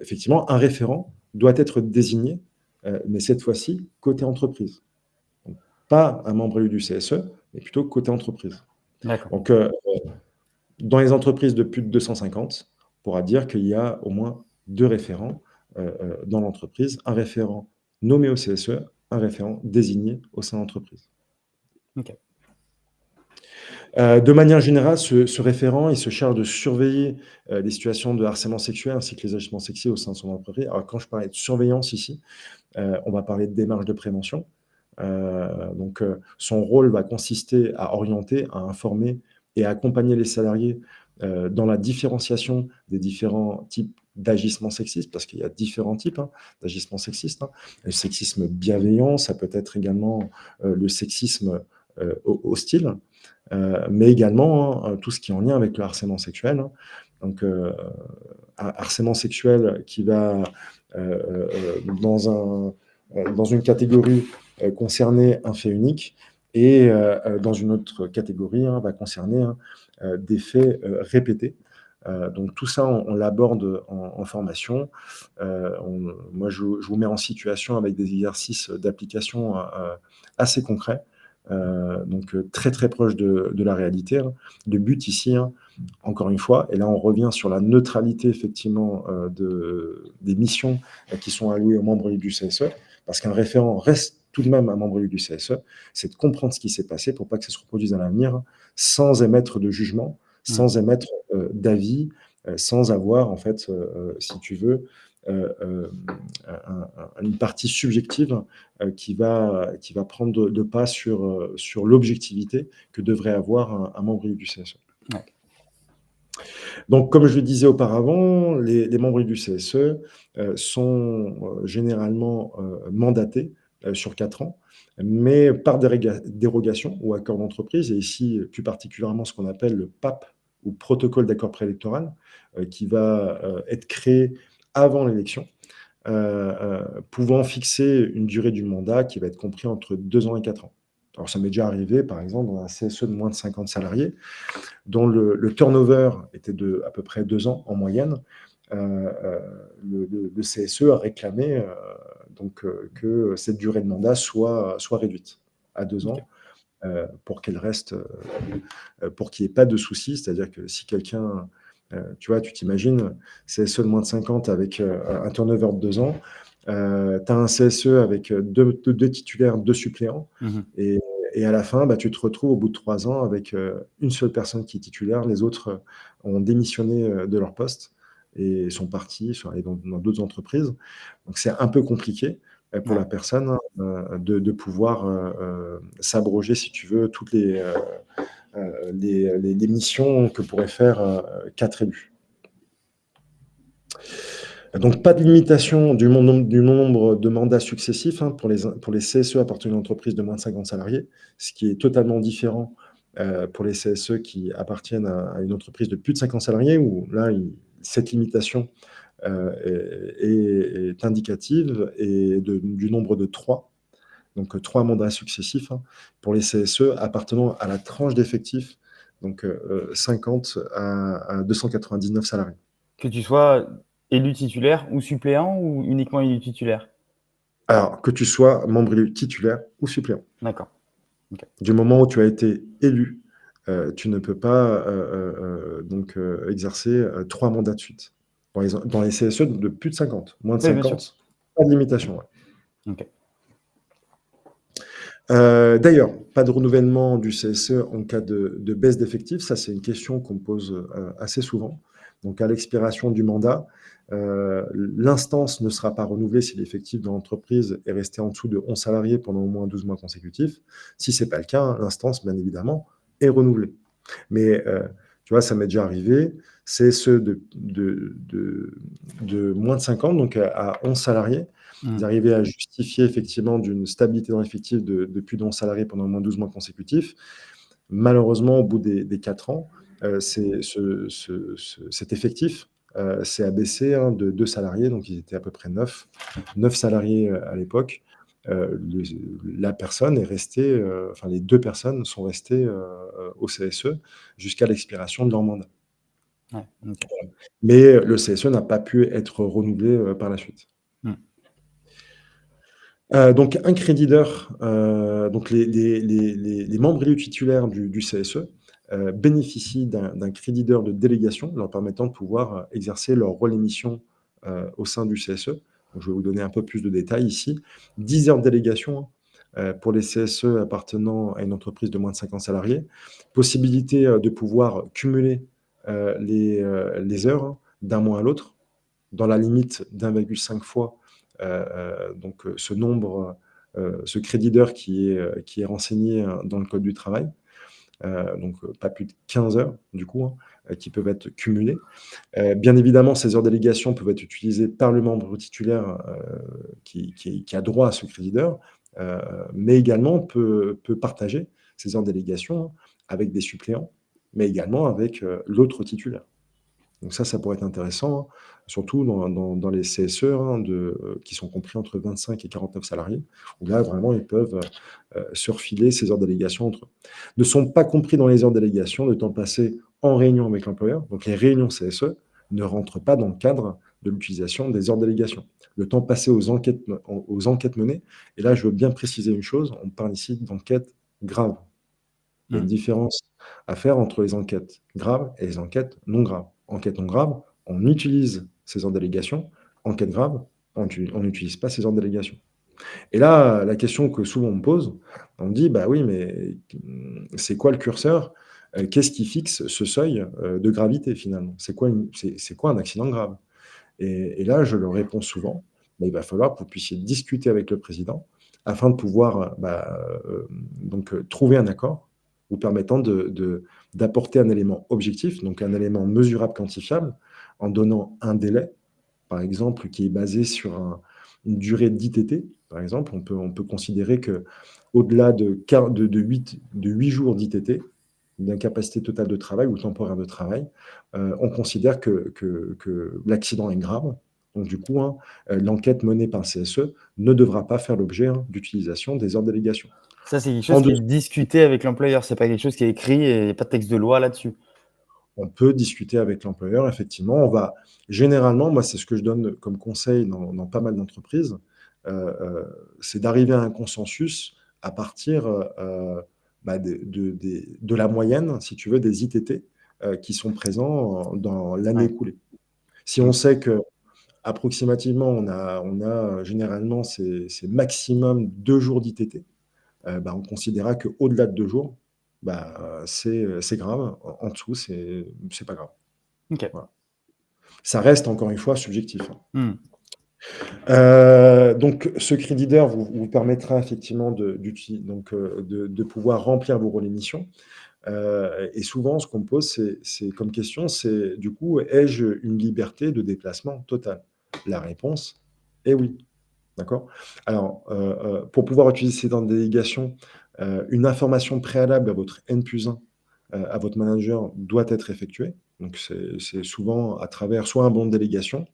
effectivement, un référent doit être désigné, mais cette fois-ci côté entreprise. Donc pas un membre élu du CSE, mais plutôt côté entreprise. D'accord. Donc, dans les entreprises de plus de 250, on pourra dire qu'il y a au moins 2 référents, dans l'entreprise. Un référent nommé au CSE, un référent désigné au sein de l'entreprise. OK. De manière générale, ce référent, il se charge de surveiller, les situations de harcèlement sexuel ainsi que les agissements sexuels au sein de son entreprise. Alors quand je parlais de surveillance ici, on va parler de démarches de prévention. Donc son rôle va consister à orienter, à informer et à accompagner les salariés, dans la différenciation des différents types d'agissements sexistes, parce qu'il y a différents types, hein, d'agissements sexistes, hein. Le sexisme bienveillant, ça peut être également, le sexisme, hostile, mais également, hein, tout ce qui est en lien avec le harcèlement sexuel, hein. donc harcèlement sexuel qui va dans une catégorie concerner un fait unique, et dans une autre catégorie va concerner des faits répétés. Donc tout ça, on l'aborde en formation. Moi, je vous mets en situation avec des exercices d'application assez concrets, donc très très proche de la réalité. Le but ici, encore une fois, et là on revient sur la neutralité effectivement des missions qui sont allouées aux membres du CSE, parce qu'un référent reste tout de même un membre du CSE, c'est de comprendre ce qui s'est passé pour pas que ça se reproduise à l'avenir, sans émettre de jugement, Mmh. sans émettre d'avis, sans avoir en fait, si tu veux, une partie subjective qui va prendre le pas sur l'objectivité que devrait avoir un membre du CSE. Ouais. Donc, comme je le disais auparavant, les membres du CSE sont généralement mandatés sur 4 ans, mais par dérogation ou accord d'entreprise, et ici plus particulièrement ce qu'on appelle le PAP, ou protocole d'accord préélectoral, qui va être créé avant l'élection, pouvant fixer une durée du mandat qui va être compris entre 2 ans et 4 ans. Alors ça m'est déjà arrivé, par exemple, dans un CSE de moins de 50 salariés, dont le turnover était de à peu près 2 ans en moyenne. Le CSE a réclamé que cette durée de mandat soit réduite à 2 OK. ans, pour qu'elle reste, pour qu'il n'y ait pas de soucis. C'est-à-dire que si quelqu'un, tu vois, tu t'imagines, CSE de moins de 50 avec un turnover de 2 ans, tu as un CSE avec deux titulaires, 2 suppléants, Mmh. et, et à la fin, bah, tu te retrouves au bout de 3 ans avec une seule personne qui est titulaire. Les autres ont démissionné de leur poste et sont partis, sont allés dans d'autres entreprises. Donc c'est un peu compliqué pour Ouais. la personne de pouvoir s'abroger, si tu veux, toutes les missions que pourraient faire 4 élus. Donc pas de limitation du nombre de mandats successifs pour les CSE appartenant à une entreprise de moins de 50 salariés, ce qui est totalement différent pour les CSE qui appartiennent à une entreprise de plus de 50 salariés, où là, cette limitation est indicative et du nombre de 3. Donc 3 mandats successifs pour les CSE appartenant à la tranche d'effectifs, donc 50 à 299 salariés. Que tu sois élu titulaire ou suppléant ou uniquement élu titulaire? Alors, que tu sois membre élu titulaire ou suppléant. D'accord. OK. Du moment où tu as été élu, tu ne peux pas exercer 3 mandats de suite. Dans les CSE de plus de 50. Moins de Oui, bien sûr. 50, pas de limitation. Ouais. OK. D'ailleurs, pas de renouvellement du CSE en cas de baisse d'effectifs. Ça, c'est une question qu'on me pose assez souvent. Donc, à l'expiration du mandat, l'instance ne sera pas renouvelée si l'effectif de l'entreprise est resté en dessous de 11 salariés pendant au moins 12 mois consécutifs. Si ce n'est pas le cas, l'instance, bien évidemment, est renouvelée. Mais tu vois, ça m'est déjà arrivé, CSE de moins de 50, donc à 11 salariés, Mmh. ils arrivaient à justifier effectivement d'une stabilité dans l'effectif de plus de 11 salariés pendant au moins 12 mois consécutifs. Malheureusement, au bout des 4 ans, cet effectif s'est abaissé de 2 salariés, donc ils étaient à peu près 9 salariés à l'époque. La personne est restée, enfin les 2 personnes sont restées au CSE jusqu'à l'expiration de leur mandat. Ouais, OK. Mais le CSE n'a pas pu être renouvelé par la suite. Mmh. Donc un crédit d'heures, donc les membres élus titulaires du CSE bénéficient d'un crédit d'heures de délégation leur permettant de pouvoir exercer leur rôle et mission au sein du CSE. Donc je vais vous donner un peu plus de détails ici. 10 heures de délégation pour les CSE appartenant à une entreprise de moins de 50 salariés. Possibilité de pouvoir cumuler les heures d'un mois à l'autre, dans la limite d'1,5 fois ce nombre, ce crédit d'heures qui est renseigné dans le code du travail. Pas plus de 15 heures du coup, qui peuvent être cumulées. Bien évidemment, ces heures délégation peuvent être utilisées par le membre titulaire qui a droit à ce crédit d'heures, heu, mais également peut partager ces heures délégation avec des suppléants, mais également avec l'autre titulaire. Donc ça pourrait être intéressant, hein, surtout dans les CSE, hein, qui sont compris entre 25 et 49 salariés, où là, vraiment, ils peuvent se refiler ces heures de délégation entre eux. Ne sont pas compris dans les heures de délégation le temps passé en réunion avec l'employeur. Donc les réunions CSE ne rentrent pas dans le cadre de l'utilisation des heures de délégation. Le temps passé aux enquêtes menées, et là, je veux bien préciser une chose, on parle ici d'enquêtes graves. Il y a une Mmh. différence à faire entre les enquêtes graves et les enquêtes non graves. Enquête non grave, on utilise ces ordres de délégation. Enquête grave, on n'utilise pas ces ordres de délégation. Et là, la question que souvent on me pose, on me dit, bah oui, mais c'est quoi le curseur? Qu'est-ce qui fixe ce seuil de gravité finalement? C'est quoi un accident grave? Et là, je leur réponds souvent, bah, il va falloir que vous puissiez discuter avec le président afin de pouvoir trouver un accord vous permettant d'apporter un élément objectif, donc un élément mesurable, quantifiable, en donnant un délai, par exemple, qui est basé sur une durée d'ITT. Par exemple, on peut considérer qu'au-delà de 8 jours d'ITT, d'incapacité totale de travail ou temporaire de travail, on considère que l'accident est grave. Donc du coup, hein, l'enquête menée par le CSE ne devra pas faire l'objet, hein, d'utilisation des heures de délégation. Ça, c'est quelque En chose qui est dessous, discuté avec l'employeur, c'est pas quelque chose qui est écrit et il y a pas de texte de loi là-dessus? on peut discuter avec l'employeur, effectivement. Généralement, moi, c'est ce que je donne comme conseil dans pas mal d'entreprises, c'est d'arriver à un consensus à partir de la moyenne, si tu veux, des ITT qui sont présents dans l'année Ouais. écoulée. Si on Mmh. sait que approximativement, on a généralement c'est maximum 2 jours d'ITT, on considérera qu'au-delà de 2 jours, c'est grave. En dessous, c'est pas grave. OK. Voilà. Ça reste encore une fois subjectif, hein. Mmh. Donc ce cri leader vous permettra effectivement de pouvoir remplir vos rôles et missions. Et souvent, ce qu'on me pose, c'est comme question, c'est du coup, ai-je une liberté de déplacement totale? La réponse est oui. D'accord? Alors, pour pouvoir utiliser ces temps de délégation, une information préalable à votre N+1, à votre manager doit être effectuée. Donc c'est souvent à travers soit un bon de délégation,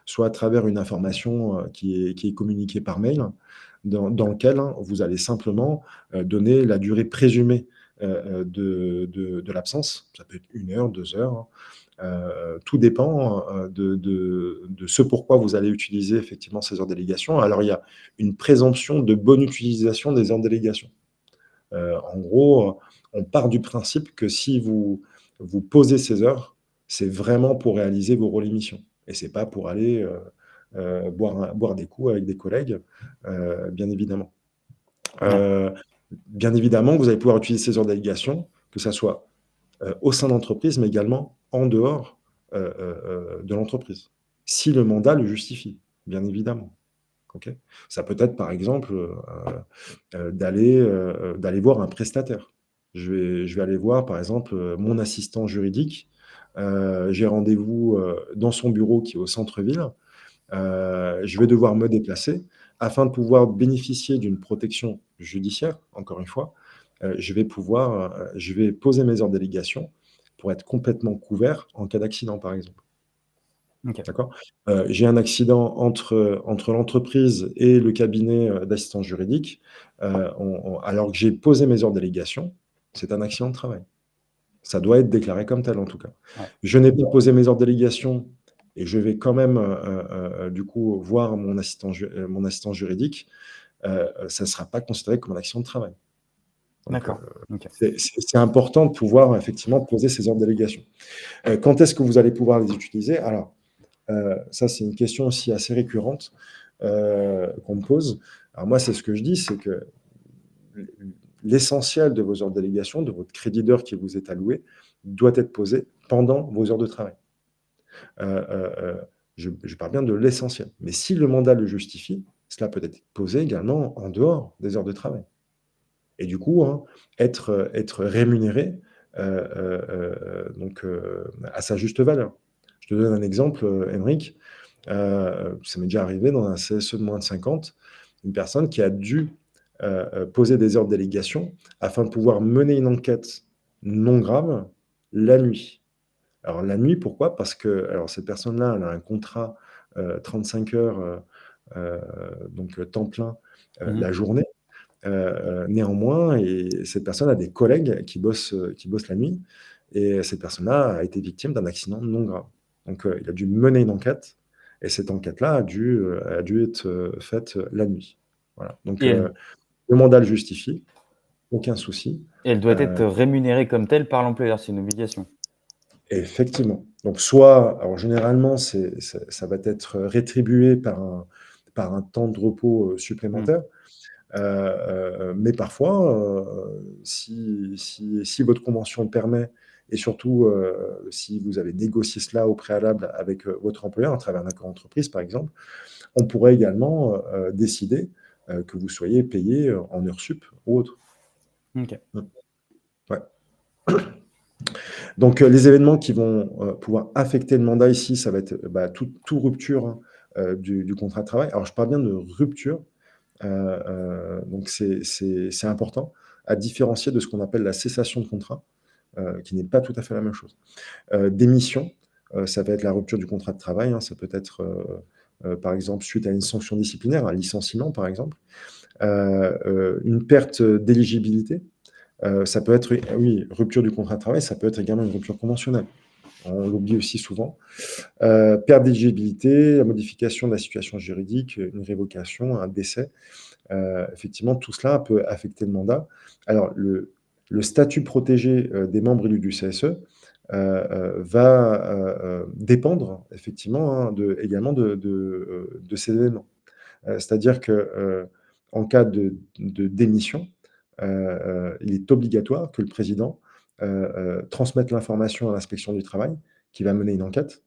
soit à travers une information, qui est communiquée par mail, dans lequel, hein, vous allez simplement, donner la durée présumée, de l'absence. Ça peut être 1 heure, 2 heures, hein. Tout dépend, de ce pourquoi vous allez utiliser effectivement ces heures de délégation. Alors, il y a une présomption de bonne utilisation des heures de délégation. En gros, on part du principe que si vous posez ces heures, c'est vraiment pour réaliser vos rôles et missions et c'est pas pour aller, boire des coups avec des collègues, bien évidemment. Ouais. Heu, Bien évidemment, vous allez pouvoir utiliser ces heures de délégation, que ça soit au sein de l'entreprise, mais également en dehors de l'entreprise, si le mandat le justifie, bien évidemment. OK? Ça peut être, par exemple, d'aller voir un prestataire. Je vais aller voir, par exemple, mon assistant juridique. J'ai rendez-vous dans son bureau qui est au centre-ville. Je vais devoir me déplacer afin de pouvoir bénéficier d'une protection judiciaire, encore une fois. Je vais poser mes heures de délégation pour être complètement couvert en cas d'accident, par exemple. OK. D'accord? J'ai un accident entre l'entreprise et le cabinet, d'assistance juridique, alors que j'ai posé mes heures de délégation, c'est un accident de travail. Ça doit être déclaré comme tel, en tout cas. Ouais. Je n'ai pas posé mes heures de délégation et je vais quand même, du coup, voir mon assistant juridique, ça ne sera pas considéré comme un accident de travail. Donc, D'accord. OK. c'est important de pouvoir effectivement poser ces heures de délégation. Quand est-ce que vous allez pouvoir les utiliser? Alors, ça, c'est une question aussi assez récurrente, qu'on me pose. Alors moi, c'est ce que je dis, c'est que l'essentiel de vos heures de délégation, de votre crédit d'heures qui vous est alloué, doit être posé pendant vos heures de travail. Je parle bien de l'essentiel. Mais si le mandat le justifie, cela peut être posé également en dehors des heures de travail. Et du coup, hein, être rémunéré, à sa juste valeur. Je te donne un exemple, Henrik. Ça m'est déjà arrivé dans un CSE de moins de 50, une personne qui a dû, poser des heures de délégation afin de pouvoir mener une enquête non grave la nuit. Alors la nuit, pourquoi? Parce que alors cette personne-là, elle a un contrat, 35 heures, heu, donc temps plein, Mmh. la journée. Néanmoins et cette personne a des collègues qui bossent la nuit et cette personne-là a été victime d'un accident non grave. Donc, il a dû mener une enquête et cette enquête-là a dû être, faite, la nuit. Voilà, donc, Et elle le mandat le justifie, aucun souci. et elle doit Heu, être rémunérée comme telle par l'employeur, c'est une obligation? Effectivement. Donc soit alors généralement ça va être rétribué par un temps de repos, Mmh. supplémentaire. Mais parfois, si votre convention le permet et surtout, si vous avez négocié cela au préalable avec, votre employeur à travers un accord d'entreprise, par exemple, on pourrait également, décider, que vous soyez payé, en heures sup ou autre. OK. Mmh. Ouais. Donc, les événements qui vont, pouvoir affecter le mandat ici, ça va être, bah, toute rupture, hein, du contrat de travail. Alors je parle bien de rupture. Donc c'est important à différencier de ce qu'on appelle la cessation de contrat, qui n'est pas tout à fait la même chose. Démission, ça va être la rupture du contrat de travail, hein, ça peut être, par exemple, suite à une sanction disciplinaire, un licenciement, par exemple. Une perte, d'éligibilité, ça peut être oui, rupture du contrat de travail, ça peut être également une rupture conventionnelle. On l'oublie aussi souvent. Perte d'éligibilité, la modification de la situation juridique, une révocation, un décès. Effectivement, tout cela peut affecter le mandat. Alors le statut protégé, des membres élus du CSE, va, dépendre effectivement, hein, également de ces éléments. C'est-à-dire que, en cas de démission, il est obligatoire que le président, transmette l'information à l'inspection du travail qui va mener une enquête,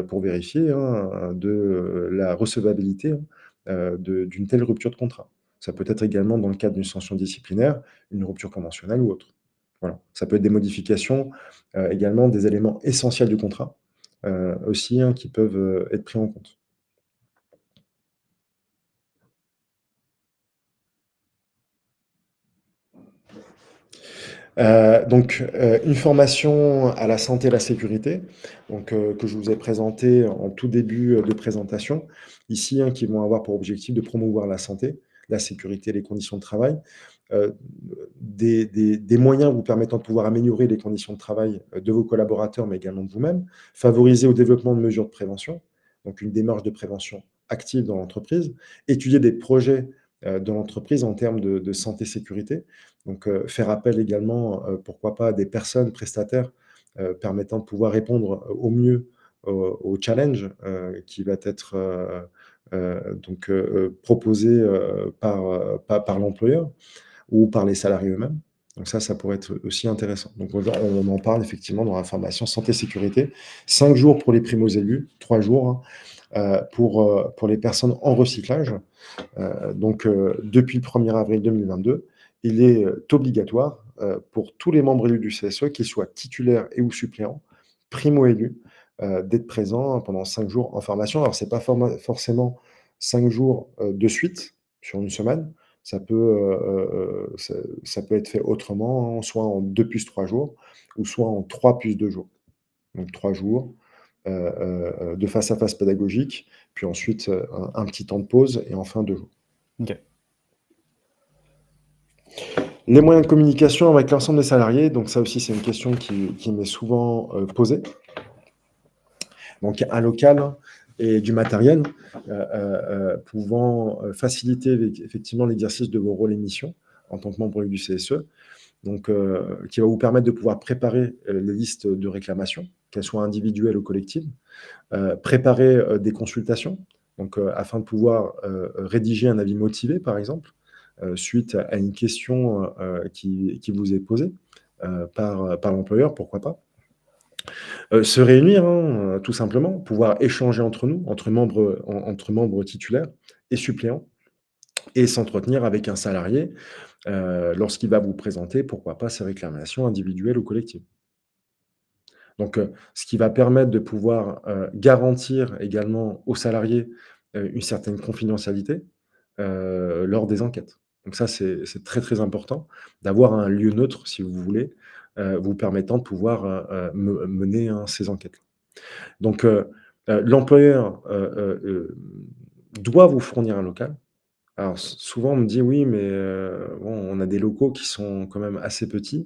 pour vérifier, hein, de, la recevabilité, hein, d'une telle rupture de contrat. Ça peut être également dans le cadre d'une sanction disciplinaire, une rupture conventionnelle ou autre. Voilà. Ça peut être des modifications, également des éléments essentiels du contrat, aussi, hein, qui peuvent, être pris en compte. Une formation à la santé et la sécurité, que je vous ai présentée en tout début, de présentation. Ici, hein, qui vont avoir pour objectif de promouvoir la santé, la sécurité et les conditions de travail. Heu, des moyens vous permettant de pouvoir améliorer les conditions de travail, de vos collaborateurs, mais également de vous-même. Favoriser au développement de mesures de prévention, donc une démarche de prévention active dans l'entreprise. Étudier des projets, de l'entreprise en termes de santé sécurité. Donc, faire appel également, pourquoi pas à des personnes prestataires, permettant de pouvoir répondre au mieux au challenge, qui va être, proposé, par l'employeur ou par les salariés eux-mêmes. Donc ça pourrait être aussi intéressant. Donc on en parle effectivement dans la formation santé sécurité. 5 jours pour les primo-élus, 3 jours, hein, pour les personnes en recyclage. Depuis le 1er avril 2022, il est, obligatoire, pour tous les membres élus du CSE, qu'ils soient titulaires et ou suppléants, primo-élus, d'être présents pendant 5 jours en formation. Alors c'est pas forcément 5 jours, de suite sur une semaine. Ça peut être fait autrement, hein, soit en 2 plus 3 jours ou soit en 3 plus 2 jours. Donc 3 jours, de face à face pédagogique, puis ensuite, un petit temps de pause et enfin 2 jours. OK. Les moyens de communication avec l'ensemble des salariés, donc ça aussi, c'est une question qui m'est souvent, posée. Donc un local et du matériel, pouvant, faciliter effectivement l'exercice de vos rôles et missions en tant que membre du CSE. Donc, qui va vous permettre de pouvoir préparer, les listes de réclamations, qu'elles soient individuelles ou collectives. Préparer, des consultations, afin de pouvoir, rédiger un avis motivé, par exemple, suite à une question, qui vous est posée, par l'employeur, pourquoi pas. Se réunir, hein, tout simplement, pouvoir échanger entre nous, entre membres titulaires et suppléants et s'entretenir avec un salarié, lorsqu'il va vous présenter, pourquoi pas, ses réclamations individuelles ou collectives. Ce qui va permettre de pouvoir, garantir également aux salariés, une certaine confidentialité, lors des enquêtes. Donc ça, c'est très, très important d'avoir un lieu neutre, si vous voulez, vous permettant de pouvoir, mener, hein, ces enquêtes. Donc, l'employeur, doit vous fournir un local. Alors souvent on me dit: «Oui, mais bon, on a des locaux qui sont quand même assez petits,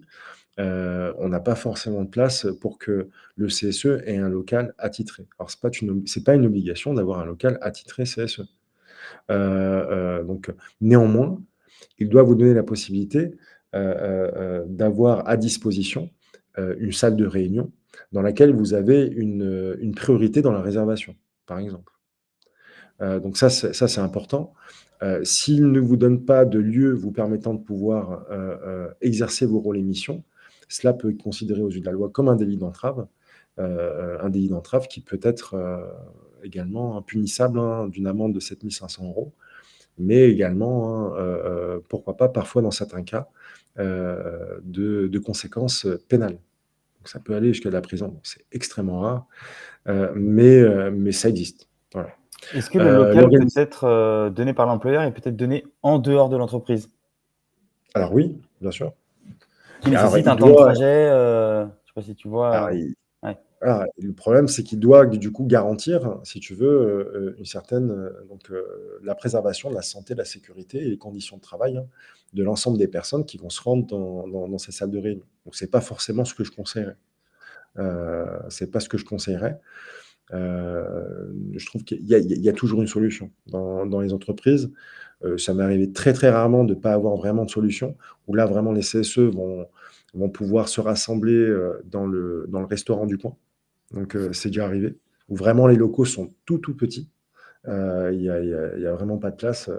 on n'a pas forcément de place pour que le CSE ait un local attitré». Alors c'est pas une obligation d'avoir un local attitré CSE. Donc néanmoins, il doit vous donner la possibilité, d'avoir à disposition, une salle de réunion dans laquelle vous avez une priorité dans la réservation, par exemple. Donc ça c'est important. S'il ne vous donne pas de lieu vous permettant de pouvoir, exercer vos rôles et missions, cela peut être considéré aux yeux de la loi comme un délit d'entrave qui peut être, également punissable, hein, d'une amende de 7 500 €, mais également, hein, pourquoi pas parfois dans certains cas, de conséquences, pénales. Donc ça peut aller jusqu'à la prison. Bon, c'est extrêmement rare, mais ça existe. Voilà. Est-ce que le local peut L'organis être, donné par l'employeur et peut-être donné en dehors de l'entreprise? Alors oui, bien sûr. Qui Alors nécessite il un temps de doit trajet, je sais pas si tu alors vois? il Ouais. voilà, le problème, c'est qu'il doit du coup garantir, si tu veux, une certaine, la préservation de la santé, de la sécurité et les conditions de travail, hein, de l'ensemble des personnes qui vont se rendre dans ces salles de réunion. Donc c'est pas forcément ce que je conseillerais. C'est pas ce que je conseillerais. Je trouve qu'il y a toujours une solution dans les entreprises. Ça m'est arrivé très, très rarement de ne pas avoir vraiment de solution, où là, vraiment, les CSE vont pouvoir se rassembler, dans le restaurant du coin. Donc, c'est déjà arrivé, où vraiment les locaux sont tout, tout petits. Il y a vraiment pas de place,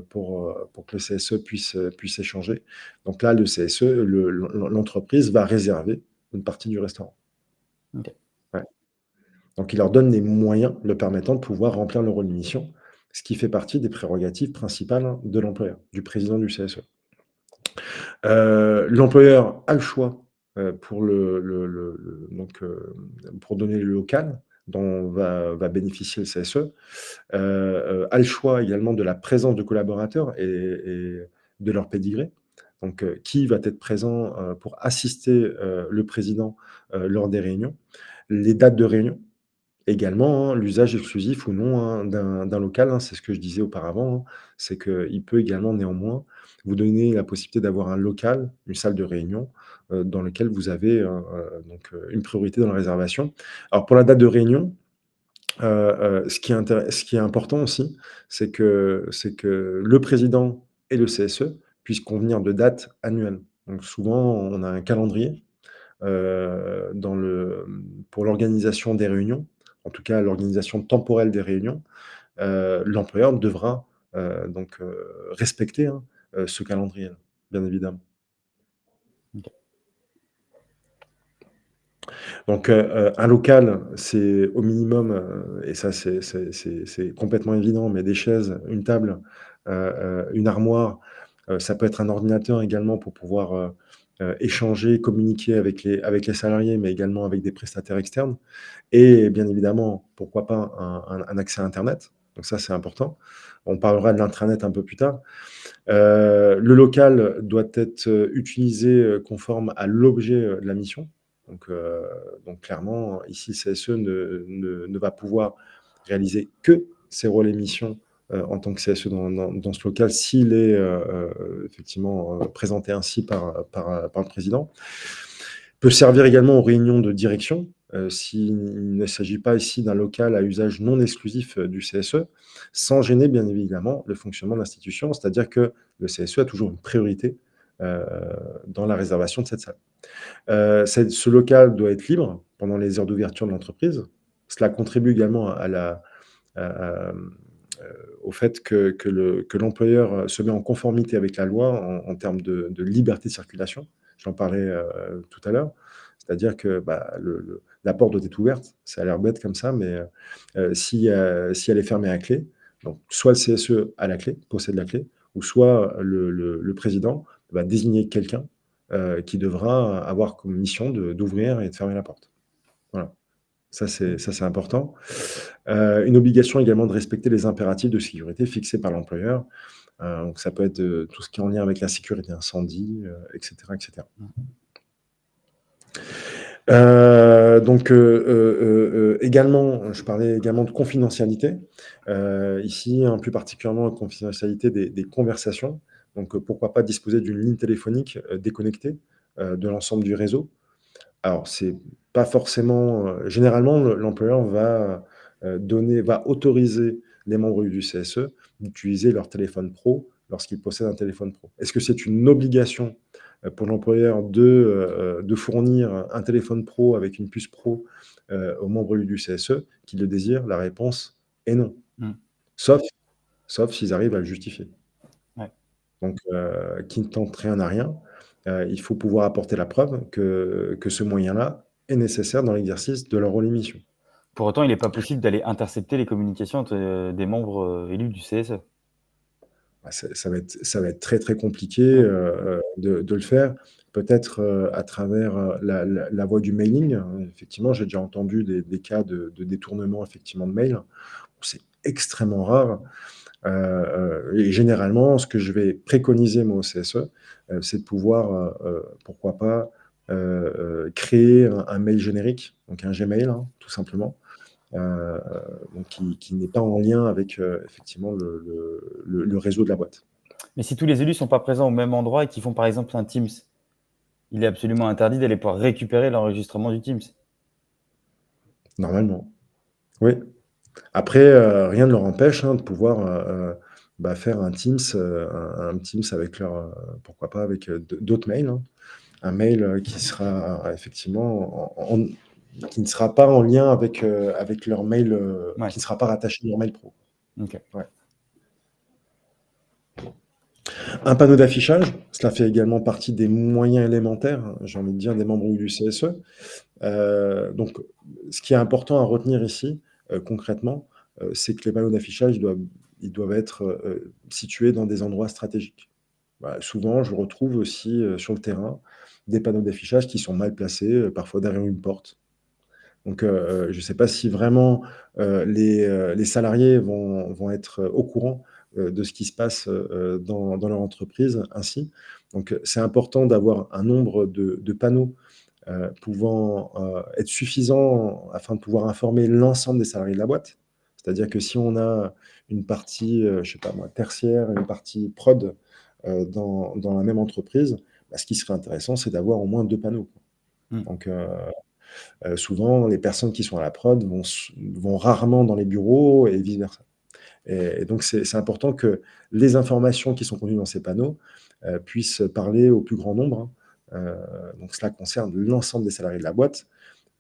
pour que le CSE puisse échanger. Donc là, le CSE, l'entreprise va réserver une partie du restaurant. OK. Ouais. Donc il leur donne les moyens le permettant de pouvoir remplir leur rôle de mission, ce qui fait partie des prérogatives principales, hein, de l'employeur, du président du CSE. L'employeur a le choix, pour pour donner le local dont va bénéficier le CSE, a le choix également de la présence de collaborateurs et de leur pédigré. Donc qui va être présent, pour assister, le président, lors des réunions, les dates de réunion. Également, hein, l'usage exclusif ou non, hein, d'un local, hein, c'est ce que je disais auparavant, hein, c'est qu'il peut également néanmoins vous donner la possibilité d'avoir un local, une salle de réunion, dans lequel vous avez, une priorité dans la réservation. Alors pour la date de réunion, ce qui est important aussi, c'est que le président et le CSE puissent convenir de dates annuelles. Donc souvent, on a un calendrier pour l'organisation des réunions, en tout cas l'organisation temporelle des réunions, l'employeur devra respecter, hein, ce calendrier-là, bien évidemment. OK. Donc, un local, c'est au minimum, et ça c'est complètement évident, mais des chaises, une table, une armoire, ça peut être un ordinateur également pour pouvoir, échanger, communiquer avec les salariés, mais également avec des prestataires externes et bien évidemment, pourquoi pas un accès à internet. Donc ça, c'est important. On parlera de l'intranet un peu plus tard. Le local doit être, utilisé, conforme à l'objet, de la mission. Donc, heu, donc clairement, ici, le CSE ne va pouvoir réaliser que ses rôles et missions, en tant que CSE dans ce local s'il est, effectivement, présenté ainsi par le président. Peut servir également aux réunions de direction, s'il ne s'agit pas ici d'un local à usage non exclusif, du CSE, sans gêner bien évidemment le fonctionnement de l'institution. C'est-à-dire que le CSE a toujours une priorité, heu, dans la réservation de cette salle. Ce local doit être libre pendant les heures d'ouverture de l'entreprise. Cela contribue également à, au fait que l'employeur, se met en conformité avec la loi en termes de liberté de circulation. J'en parlais, tout à l'heure. C'est-à-dire que, bah, la porte doit être ouverte. Ça a l'air bête comme ça, mais si elle est fermée à clé, donc soit le CSE a la clé, possède la clé, ou soit le président va désigner quelqu'un, qui devra avoir comme mission d'ouvrir et de fermer la porte. Voilà. Ça c'est important. Une obligation également de respecter les impératifs de sécurité fixés par l'employeur. Donc ça peut être, tout ce qui est en lien avec la sécurité incendie, et cetera, et cetera. Également, je parlais également de confidentialité. Ici, hein, plus particulièrement la confidentialité des conversations. Donc, pourquoi pas disposer d'une ligne téléphonique, déconnectée, de l'ensemble du réseau. Alors, c'est pas forcément, généralement, l'employeur va autoriser les membres du CSE d'utiliser leur téléphone pro lorsqu'ils possèdent un téléphone pro. Est-ce que c'est une obligation, pour l'employeur de fournir un téléphone pro avec une puce pro, aux membres du CSE qui le désirent? La réponse est non, Mmh. sauf s'ils arrivent à le justifier. Ouais. Donc, qui ne tente rien n'a rien. Il faut pouvoir apporter la preuve que ce moyen-là est nécessaire dans l'exercice de leur rôle et mission. Pour autant, il n'est pas possible d'aller intercepter les communications entre, des membres, élus du CSE? Bah, ça va être très, très compliqué, Ouais. de le faire. Peut-être, à travers, la voie du mailing. Effectivement, j'ai déjà entendu des cas de détournement effectivement de mails. C'est extrêmement rare. Et généralement, ce que je vais préconiser moi au CSE, c'est de pouvoir, pourquoi pas, créer un mail générique, donc un Gmail, hein, tout simplement, heu, donc qui n'est pas en lien avec, effectivement le réseau de la boîte. Mais si tous les élus sont pas présents au même endroit et qu'ils font par exemple un Teams, il est absolument interdit d'aller pouvoir récupérer l'enregistrement du Teams? Normalement, oui. Après, rien ne leur empêche, hein, de pouvoir, faire un Teams, un Teams avec leur, pourquoi pas avec, d'autres mails, hein. Un mail, qui sera effectivement qui ne sera pas en lien avec leur mail, Ouais, qui ne sera pas rattaché à leur mail pro. OK. Ouais. Un panneau d'affichage, cela fait également partie des moyens élémentaires, hein, j'ai envie de dire, des membres du CSE. Donc ce qui est important à retenir ici, concrètement, c'est que les panneaux d'affichage ils doivent être, situés dans des endroits stratégiques. Bah, souvent, je retrouve aussi, sur le terrain, des panneaux d'affichage qui sont mal placés, parfois derrière une porte. Donc, je ne sais pas si vraiment, les salariés vont être, au courant, de ce qui se passe, dans leur entreprise ainsi. Donc, c'est important d'avoir un nombre de panneaux, pouvant, être suffisant afin de pouvoir informer l'ensemble des salariés de la boîte. C'est-à-dire que si on a une partie, je sais pas moi, tertiaire, une partie prod, dans la même entreprise, bah, ce qui serait intéressant, c'est d'avoir au moins 2 panneaux, quoi. Mmh. Donc, souvent, les personnes qui sont à la prod vont rarement dans les bureaux et vice versa. Et donc c'est important que les informations qui sont contenues dans ces panneaux, puissent parler au plus grand nombre, hein. Donc cela concerne l'ensemble des salariés de la boîte,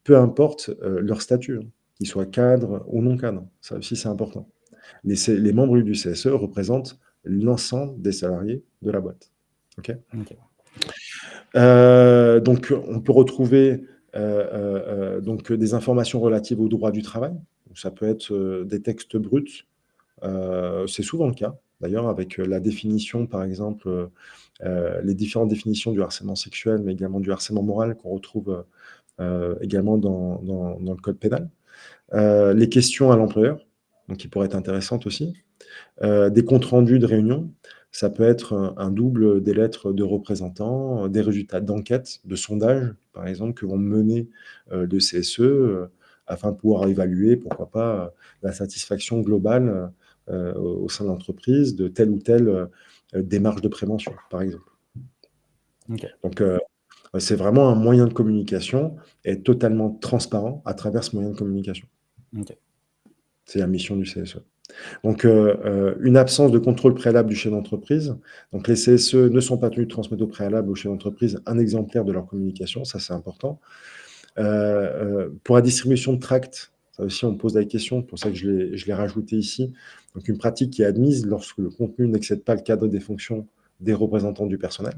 peu importe, leur statut, hein, qu'ils soient cadres ou non cadres. Ça aussi, c'est important. Les membres du CSE représentent l'ensemble des salariés de la boîte. OK? OK. Donc on peut retrouver, donc des informations relatives au droit du travail. Donc ça peut être, des textes bruts, c'est souvent le cas d'ailleurs avec, la définition par exemple, les différentes définitions du harcèlement sexuel, mais également du harcèlement moral qu'on retrouve, également dans le code pénal. Les questions à l'employeur, donc qui pourraient être intéressantes aussi. Des comptes rendus de réunion, ça peut être, un double des lettres de représentants, des résultats d'enquête, de sondage, par exemple, que vont mener, le CSE, afin de pouvoir évaluer, pourquoi pas, la satisfaction globale, au sein de l'entreprise de telle ou telle, démarche de prévention, par exemple. OK. Donc, c'est vraiment un moyen de communication et totalement transparent à travers ce moyen de communication. OK. C'est la mission du CSE. Donc, une absence de contrôle préalable du chef d'entreprise. Donc les CSE ne sont pas tenus de transmettre au préalable au chef d'entreprise un exemplaire de leur communication, ça c'est important. Pour la distribution de tracts, ça aussi on me pose la question, c'est pour ça que je l'ai rajouté ici. Donc une pratique qui est admise lorsque le contenu n'excède pas le cadre des fonctions des représentants du personnel.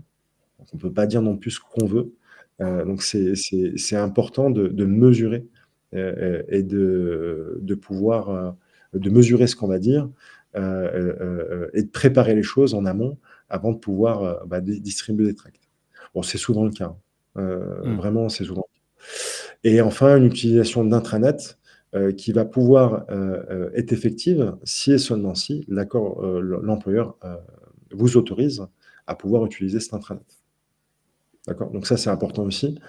Donc on ne peut pas dire non plus ce qu'on veut. Donc c'est important de mesurer, et de pouvoir, de mesurer ce qu'on va dire, et de préparer les choses en amont avant de pouvoir, distribuer des tracts. Bon, c'est souvent le cas, hein, Mmh. vraiment, c'est souvent le cas. Et enfin, une utilisation d'intranet, qui va pouvoir, être effective si et seulement si l'employeur, vous autorise à pouvoir utiliser cet intranet. D'accord? Donc ça, c'est important aussi,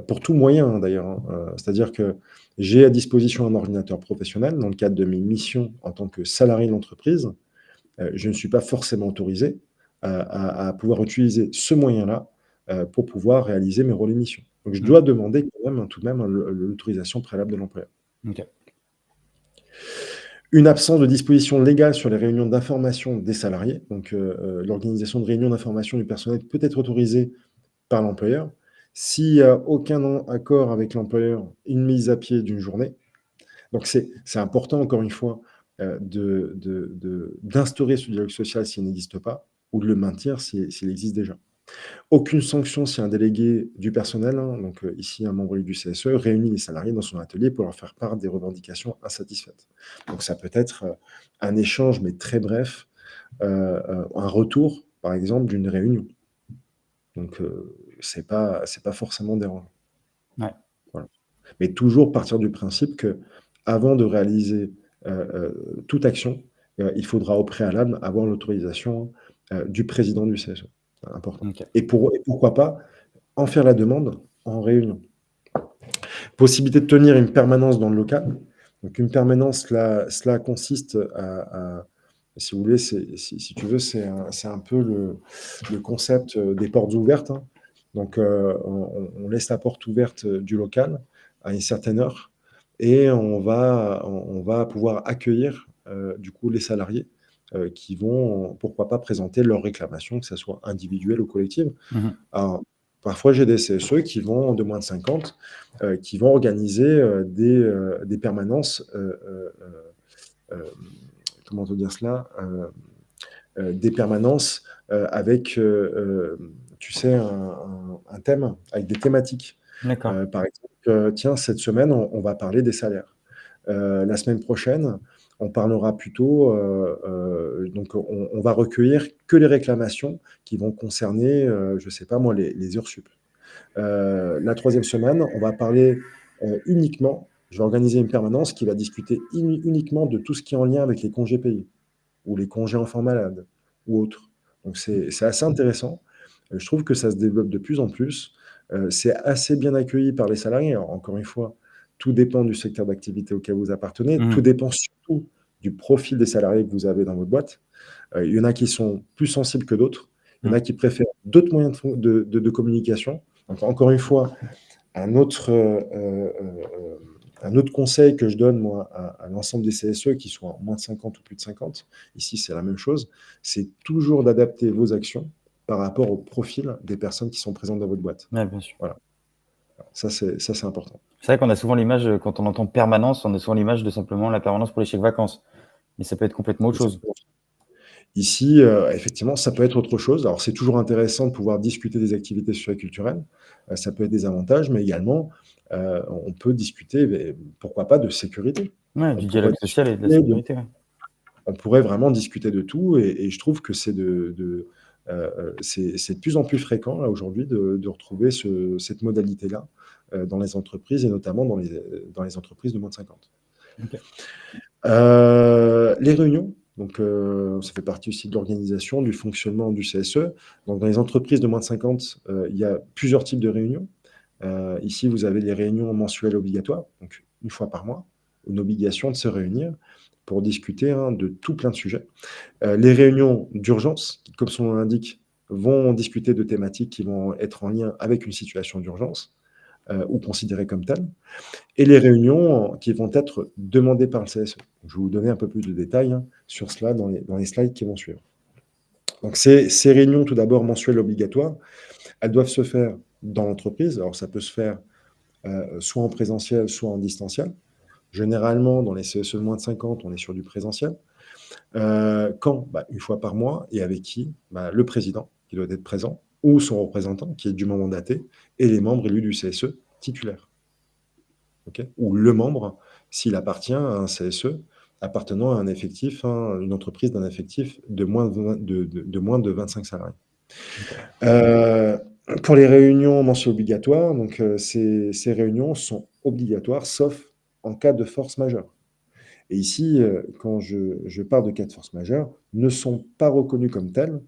pour tout moyen, hein, d'ailleurs, hein, c'est-à-dire que j'ai à disposition un ordinateur professionnel dans le cadre de mes missions en tant que salarié de l'entreprise. Je ne suis pas forcément autorisé à pouvoir utiliser ce moyen-là, pour pouvoir réaliser mes rôles et missions. Donc je Mmh. dois demander quand même, tout de même, l'autorisation préalable de l'employeur. OK. Une absence de disposition légale sur les réunions d'information des salariés, donc l'organisation de réunions d'information du personnel peut être autorisée par l'employeur. S'il y a aucun accord avec l'employeur, une mise à pied d'une journée. Donc c'est important encore une fois, d'instaurer ce dialogue social s'il n'existe pas ou de le maintenir s'il existe déjà. Aucune sanction si un délégué du personnel, hein, donc ici un membre du CSE, réunit les salariés dans son atelier pour leur faire part des revendications insatisfaites. Donc ça peut être, un échange, mais très bref, un retour, par exemple, d'une réunion. Donc c'est pas forcément dérangeant. Ouais. Voilà. Mais toujours partir du principe que avant de réaliser, toute action, il faudra au préalable avoir l'autorisation, du président du CSE. Important. OK. Et pourquoi pas en faire la demande en réunion. Possibilité de tenir une permanence dans le local. Donc une permanence, cela consiste à si vous voulez, si tu veux, c'est un peu le concept, des portes ouvertes, hein. Donc on laisse la porte ouverte, du local à une certaine heure et on va pouvoir accueillir, du coup, les salariés, qui vont, pourquoi pas, présenter leurs réclamations, que ça soit individuelle ou collective. Mmh mh. Alors, parfois, j'ai des CSE qui vont de moins de 50, qui vont organiser, des permanences, hem, comment te dire cela? Des permanences, avec, tu sais, un thème, avec des thématiques. D'accord. Par exemple, tiens, cette semaine, on va parler des salaires. La semaine prochaine, on parlera plutôt, donc on va recueillir que les réclamations qui vont concerner, je sais pas moi, les heures sup. La troisième semaine, on va parler, uniquement je vais organiser une permanence qui va discuter uniquement de tout ce qui est en lien avec les congés payés ou les congés enfants malades ou autres. Donc c'est assez intéressant. Je trouve que ça se développe de plus en plus. C'est assez bien accueilli par les salariés. Alors encore une fois, tout dépend du secteur d'activité auquel vous appartenez. Mmh Tout mh. dépend surtout du profil des salariés que vous avez dans votre boîte. Il y en a qui sont plus sensibles que d'autres. Il y en Mmh. a qui préfèrent d'autres moyens de communication. Donc encore une fois, un autre, un autre conseil que je donne moi à l'ensemble des CSE, qui soient moins de 50 ou plus de 50, ici c'est la même chose, c'est toujours d'adapter vos actions par rapport au profil des personnes qui sont présentes dans votre boîte. Ouais, bien sûr. Voilà, ça c'est important. C'est vrai qu'on a souvent l'image, quand on entend permanence, on a souvent l'image de simplement la permanence pour les chèques vacances, mais ça peut être complètement autre chose. Exactement. Ici, effectivement, ça peut être autre chose. Alors c'est toujours intéressant de pouvoir discuter des activités socioculturelles, ça peut être des avantages, mais également, on peut discuter, beh, pourquoi pas de sécurité. Ouais, On du pourrait dialogue social et de la discuter de sécurité, ouais. On pourrait vraiment discuter de tout et je trouve que c'est de plus en plus fréquent là aujourd'hui de retrouver cette modalité-là, dans les entreprises et notamment dans les entreprises de moins de 50. OK. Les réunions, donc ça fait partie aussi de l'organisation, du fonctionnement du CSE. Donc dans les entreprises de moins de 50, il y a plusieurs types de réunions. Ici, vous avez les réunions mensuelles obligatoires, donc une fois par mois, une obligation de se réunir pour discuter, hein, de tout plein de sujets. Les réunions d'urgence qui, comme son nom l'indique, vont discuter de thématiques qui vont être en lien avec une situation d'urgence, ou considérées comme telles. Et les réunions qui vont être demandées par le CSE. Je vais vous donner un peu plus de détails, hein, sur cela dans les slides qui vont suivre. Donc ces réunions, tout d'abord mensuelles obligatoires, elles doivent se faire dans l'entreprise. Alors ça peut se faire, soit en présentiel, soit en distanciel. Généralement, dans les CSE de moins de 50, on est sur du présentiel. Quand? Bah, 1 fois par mois et avec qui? Bah, le président qui doit être présent ou son représentant qui est dûment mandaté et les membres élus du CSE titulaires. OK? Ou le membre s'il appartient à un CSE appartenant à un effectif, hein, une entreprise d'un effectif de moins de 25 salariés. OK. Heu, pour les réunions mensuelles obligatoires, donc ces réunions sont obligatoires sauf en cas de force majeure. Et ici, quand je parle de cas de force majeure, ne sont pas reconnus comme tels,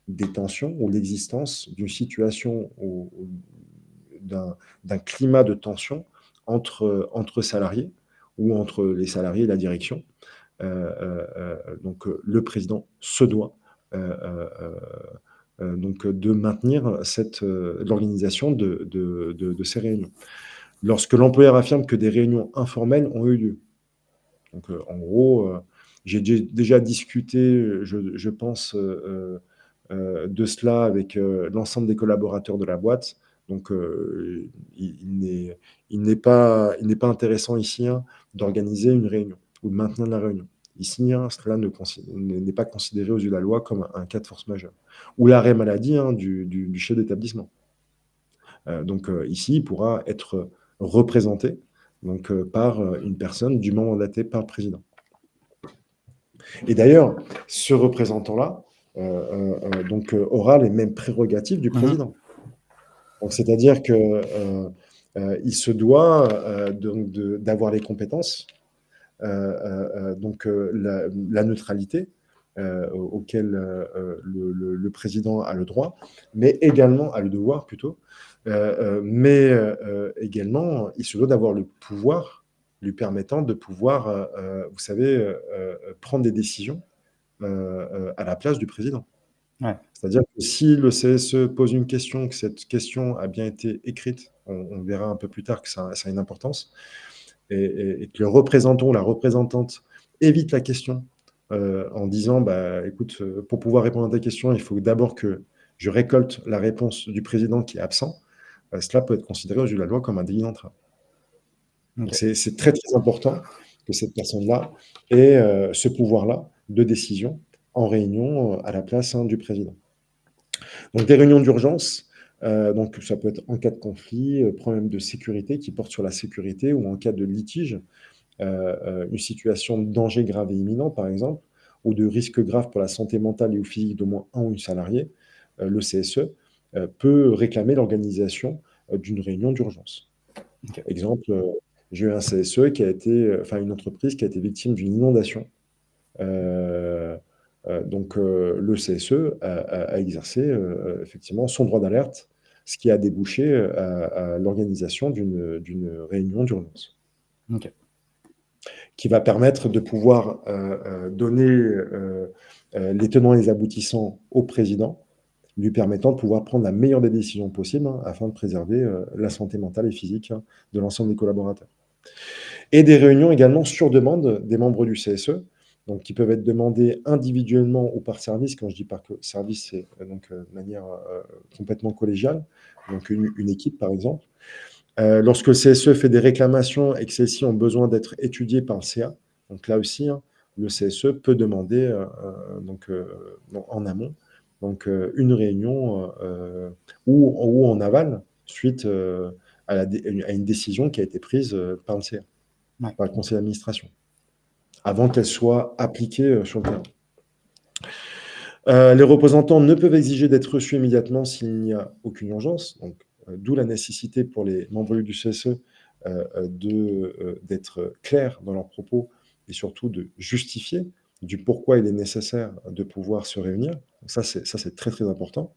des tensions ou l'existence d'une situation ou d'un climat de tension entre salariés ou entre les salariés et la direction. Donc le président se doit donc de maintenir l'organisation de ces réunions. Lorsque l'employeur affirme que des réunions informelles ont eu lieu. Donc en gros, j'ai déjà discuté, je pense, de cela avec l'ensemble des collaborateurs de la boîte. Donc il n'est pas intéressant ici, hein, d'organiser une réunion ou de maintenir la réunion. Ici, hein, cela n'est pas considéré aux yeux de la loi comme un cas de force majeure. Ou l'arrêt maladie, hein, du chef d'établissement. Donc ici, il pourra être représenté donc, par une personne dûment mandatée par le président. Et d'ailleurs, ce représentant-là donc, aura les mêmes prérogatives du Mhm. président. Donc, c'est-à-dire qu'il se doit d'avoir les compétences, donc la neutralité auquel le président a le droit, mais également a le devoir plutôt, mais également il se doit d'avoir le pouvoir lui permettant de pouvoir, vous savez, prendre des décisions à la place du président. Ouais. C'est-à-dire que si le CSE pose une question, que cette question a bien été écrite, on verra un peu plus tard que ça a une importance, et que le représentant ou la représentante évite la question en disant bah, écoute, pour pouvoir répondre à ta question, il faut d'abord que je récolte la réponse du président qui est absent. Cela peut être considéré au vu de la loi comme un délit d'entrave. Donc Ok. c'est très très important que cette personne-là ait ce pouvoir-là de décision en réunion à la place, hein, du président. Donc des réunions d'urgence, donc ça peut être en cas de conflit, problème de sécurité qui porte sur la sécurité ou en cas de litige, une situation de danger grave et imminent, par exemple, ou de risque grave pour la santé mentale et ou physique d'au moins un ou une salarié, le CSE peut réclamer l'organisation d'une réunion d'urgence. Ok. Exemple, j'ai eu un CSE qui a été, enfin une entreprise qui a été victime d'une inondation. Donc le CSE a exercé effectivement son droit d'alerte, ce qui a débouché à l'organisation d'une réunion d'urgence Ok. qui va permettre de pouvoir donner les tenants et les aboutissants au président, lui permettant de pouvoir prendre la meilleure des décisions possibles, hein, afin de préserver la santé mentale et physique, hein, de l'ensemble des collaborateurs. Et des réunions également sur demande des membres du CSE, donc qui peuvent être demandées individuellement ou par service. Quand je dis par service, c'est donc de manière complètement collégiale, donc une équipe par exemple. Lorsque le CSE fait des réclamations et que celles-ci ont besoin d'être étudiées par le CA, donc là aussi, hein, le CSE peut demander donc, en amont donc, une réunion ou en aval suite à une décision qui a été prise par le CA, Ouais. par le conseil d'administration, avant qu'elle soit appliquée sur le terrain. Les représentants ne peuvent exiger d'être reçus immédiatement s'il n'y a aucune urgence, donc d'où la nécessité pour les membres du CSE d'être clairs dans leurs propos et surtout de justifier du pourquoi il est nécessaire de pouvoir se réunir. Donc ça, c'est très, très important.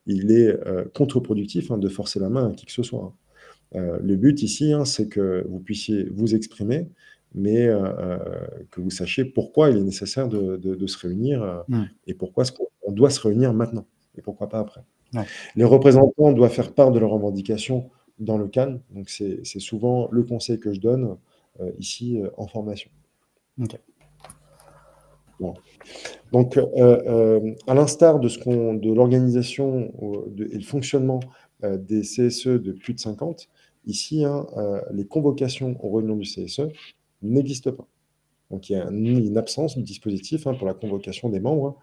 Il est contre-productif, hein, de forcer la main à qui que ce soit, hein. Le but ici, hein, c'est que vous puissiez vous exprimer, mais que vous sachiez pourquoi il est nécessaire de se réunir Mm. et pourquoi est-ce qu'on doit se réunir maintenant et pourquoi pas après. Ouais. Les représentants doivent faire part de leurs revendications dans le CAN, donc c'est souvent le conseil que je donne ici en formation. Ok. Bon. Donc, à l'instar de l'organisation et le fonctionnement des CSE de plus de 50, ici, hein, les convocations aux réunions du CSE n'existent pas. Donc, il y a une absence de dispositif, hein, pour la convocation des membres, hein.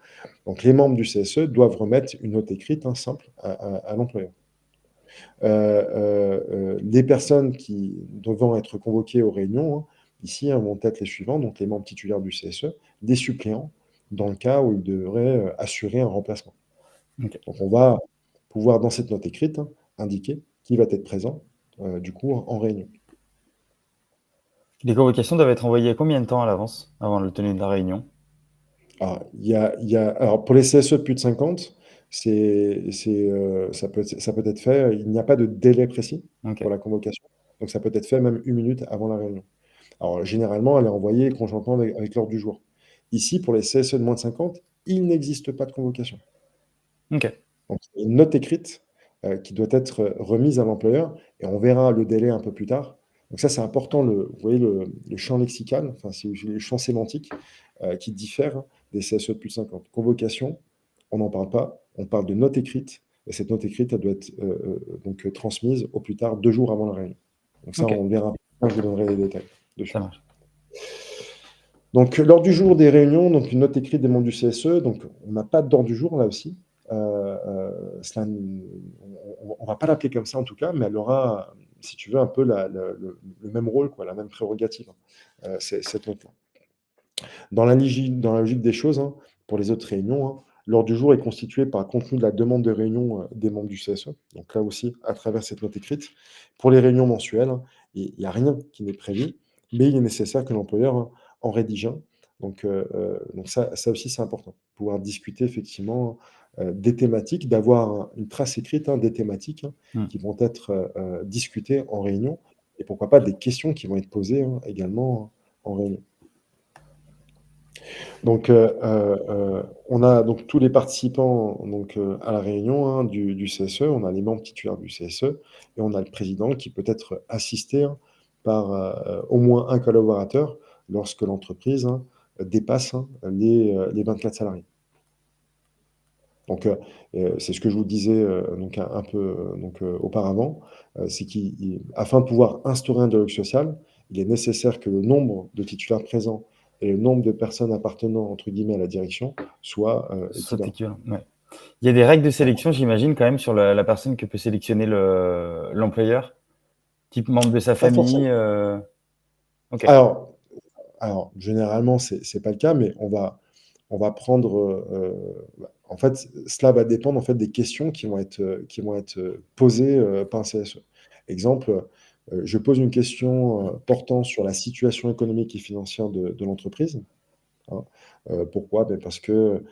Donc, les membres du CSE doivent remettre une note écrite, hein, simple à l'employeur. Les personnes qui devant être convoquées aux réunions, hein, ici, hein, vont être les suivants, donc les membres titulaires du CSE, des suppléants, dans le cas où ils devraient assurer un remplacement. Ok. Donc on va pouvoir, dans cette note écrite, hein, indiquer qui va être présent, du coup, en réunion. Les convocations doivent être envoyées combien de temps à l'avance, avant le tenue de la réunion? Alors, alors pour les CSE de plus de 50, Ça peut être fait, il n'y a pas de délai précis pour OK. la convocation, donc ça peut être fait même 1 minute avant la réunion. Alors généralement, elle est envoyée conjointement avec l'ordre du jour. Ici, pour les CSE de moins de 50, il n'existe pas de convocation. OK. Donc c'est une note écrite, qui doit être, remise à l'employeur et on verra le délai un peu plus tard. Donc ça, c'est important, vous voyez le champ lexical, enfin, si le champ sémantique, qui diffère des CSE de plus de 50. Convocation, on n'en parle pas, on parle de note écrite et cette note écrite, elle doit être, donc transmise au plus tard 2 jours avant la réunion. Donc ça, OK, on le verra, je vous donnerai les détails ça dessus. marche. Donc, lors du jour des réunions, donc une note écrite des membres du CSE, donc on n'a pas d'ordre du jour là aussi. On ne va pas l'appeler comme ça en tout cas, mais elle aura, si tu veux, un peu le même rôle, quoi, la même prérogative, cette note-là. Dans la logique des choses, hein, pour les autres réunions, hein, l'ordre du jour est constitué par le contenu de la demande de réunion des membres du CSE. Donc là aussi, à travers cette note écrite. Pour les réunions mensuelles, hein, il n'y a rien qui n'est prévu, mais il est nécessaire que l'employeur en rédige un. Donc ça aussi, c'est important. Pouvoir discuter effectivement des thématiques, d'avoir une trace écrite des thématiques Mmh. qui vont être discutées en réunion et pourquoi pas des questions qui vont être posées également en réunion. Donc, on a donc tous les participants à la réunion du CSE, on a les membres titulaires du CSE et on a le président qui peut être assisté par au moins un collaborateur lorsque l'entreprise dépasse les 24 salariés. Donc, c'est ce que je vous disais donc un peu auparavant, c'est qu'afin de pouvoir instaurer un dialogue social, il est nécessaire que le nombre de titulaires présents et le nombre de personnes appartenant entre guillemets «à la direction» soit Soit équivalent. équivalent, ouais. Il y a des règles de Voilà. sélection, j'imagine, quand même sur la personne que peut sélectionner l'employeur? Type membre de sa Pas forcément. famille, OK. Alors généralement c'est pas le cas, mais on va prendre, en fait, cela va dépendre en fait des questions qui vont être posées par un CSE. Exemple, je pose une question portant sur la situation économique et financière de l'entreprise. Hein. Pourquoi? Beh, parce que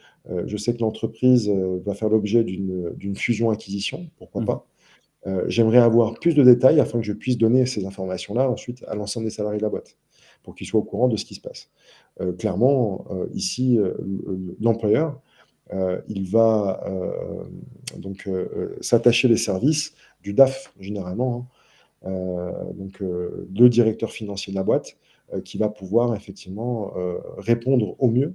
je sais que l'entreprise va faire l'objet d'une fusion-acquisition, pourquoi Mmh. pas. J'aimerais avoir plus de détails afin que je puisse donner ces informations-là ensuite à l'ensemble des salariés de la boîte, pour qu'ils soient au courant de ce qui se passe. Clairement, ici, l'employeur, il va s'attacher les services du DAF généralement, le directeur financier de la boîte, qui va pouvoir effectivement répondre au mieux,